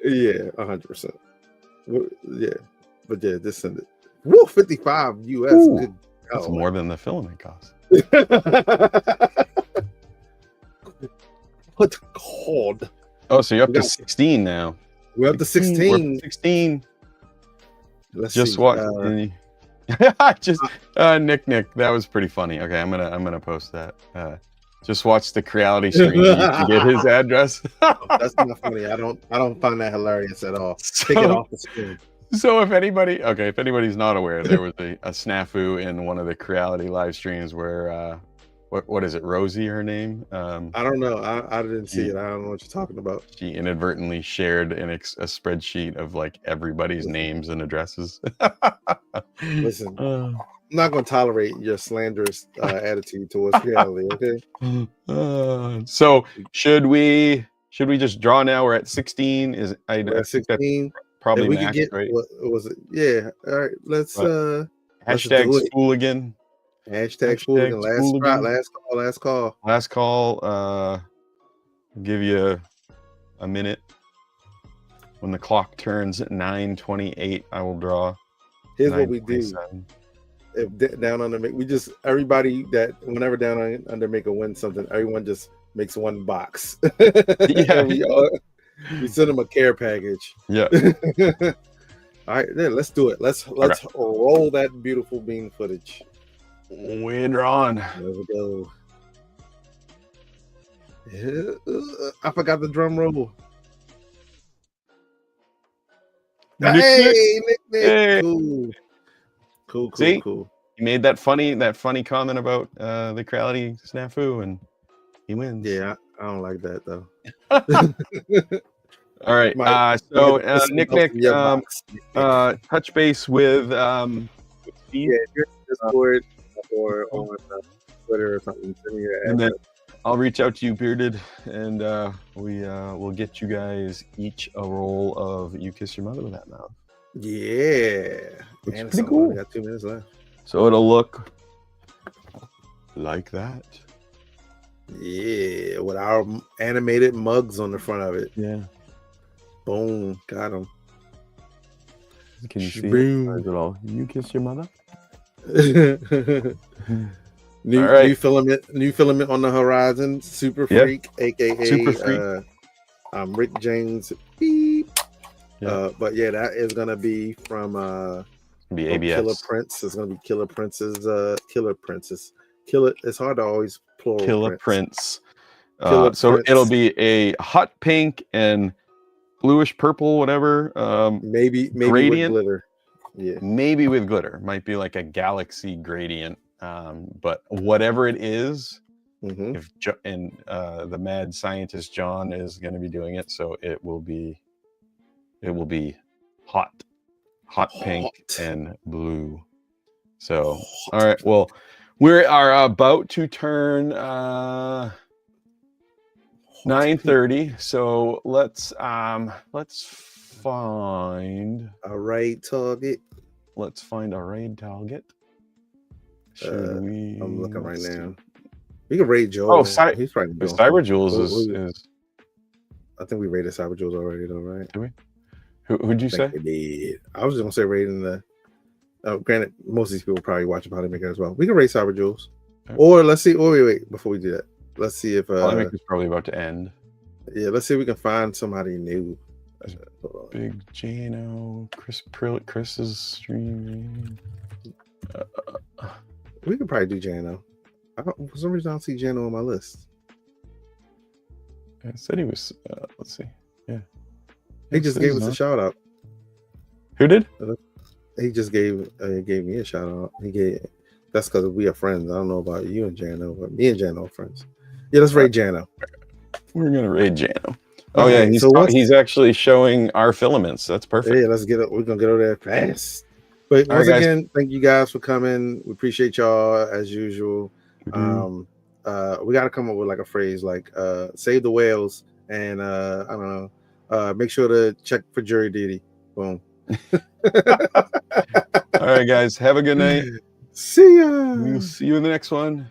Yeah, 100%. Yeah, but yeah, just send it. Woo, 55 US. Ooh, Good. That's more than the filament cost. What's called? Oh, so you're up to 16 now. We're up to 16. We're up to 16. Let's just see. What? Nick. That was pretty funny. Okay, I'm gonna post that. Just watch the Creality stream. You can get his address. That's not funny. I don't find that hilarious at all. Take it off the screen. So if anybody's not aware, there was a snafu in one of the Creality live streams where what is it, Rosie, her name? I don't know. I didn't see it. I don't know what you're talking about. She inadvertently shared a spreadsheet of like everybody's names and addresses. Listen, I'm not going to tolerate your slanderous attitude towards Creality. Okay. So should we just draw now? We're at 16. We're at 16. Probably we max, could get, right? What was it? Yeah. All right. Let's hashtag spool again. Hashtag spool again. Last call. Last call. I'll give you a minute. When the clock turns at 9:28, I will draw. Here's what we do. If Down Under everybody that whenever Down Under make a win something, everyone just makes one box. Yeah. We send them a care package. Yeah. All right, then let's do it. Let's roll that beautiful bean footage. We're drawn. There we go. I forgot the drum roll. Hey, Nick. Hey. Cool. See? Cool. He made that funny comment about the Creality snafu, and he wins. Yeah, I don't like that though. All right. Nick, touch base with Steve. Yeah, if you're in Discord or on Twitter or something, send me your address. And then I'll reach out to you, Bearded, and we'll get you guys each a roll of You Kiss Your Mother with That Mouth. Yeah. It's pretty cool. We got 2 minutes left. So it'll look like that. Yeah, with our animated mugs on the front of it. Yeah. Boom. Got him. Can you see it all? You Kiss Your Mother? New filament on the horizon. Super Freak, aka Super Freak. Rick James. Beep. Yeah. But yeah, that is gonna be from ABS. Killer Prince. It's gonna be Killer Prince's Killer Princess. It's hard to always plural. Killer Prince. Prince. It'll be a hot pink and bluish purple, whatever. Maybe gradient. with glitter. Yeah. Maybe with glitter. Might be like a galaxy gradient. But whatever it is, if the mad scientist John is going to be doing it, so it will be hot pink and blue. So all right, well, we are about to turn 9:30, so let's find a raid target. Let's find a raid target. Should we? I'm looking right now. We can raid Joel. Oh, he's probably doing Cyber Jules is. I think we raided Cyber Jules already, though, right? Did we? Who'd you say? We did. I was just gonna say raiding the. Granted, most of these people probably watch Polymaker as well. We can raid Cyber Jules, or let's see. Oh wait, before we do that, let's see if Polymaker's probably about to end. Yeah, let's see if we can find somebody new. Big Jano, Chris is streaming. We could probably do Jano. For some reason, I don't see Jano on my list. I said he was. Let's see. Yeah, he just gave us a shout out. Who did? He just gave me a shout out. That's because we are friends. I don't know about you and Jano, but me and Jano are friends. Yeah, let's raid Jano. We're gonna raid Jano. Oh yeah, he's actually showing our filaments. That's perfect. Yeah, let's get it. We're gonna get over there fast. But once again, thank you guys for coming. We appreciate y'all as usual. We got to come up with like a phrase like "save the whales, and I don't know. Make sure to check for jury duty. Boom. All right, guys. Have a good night. See ya. We'll see you in the next one.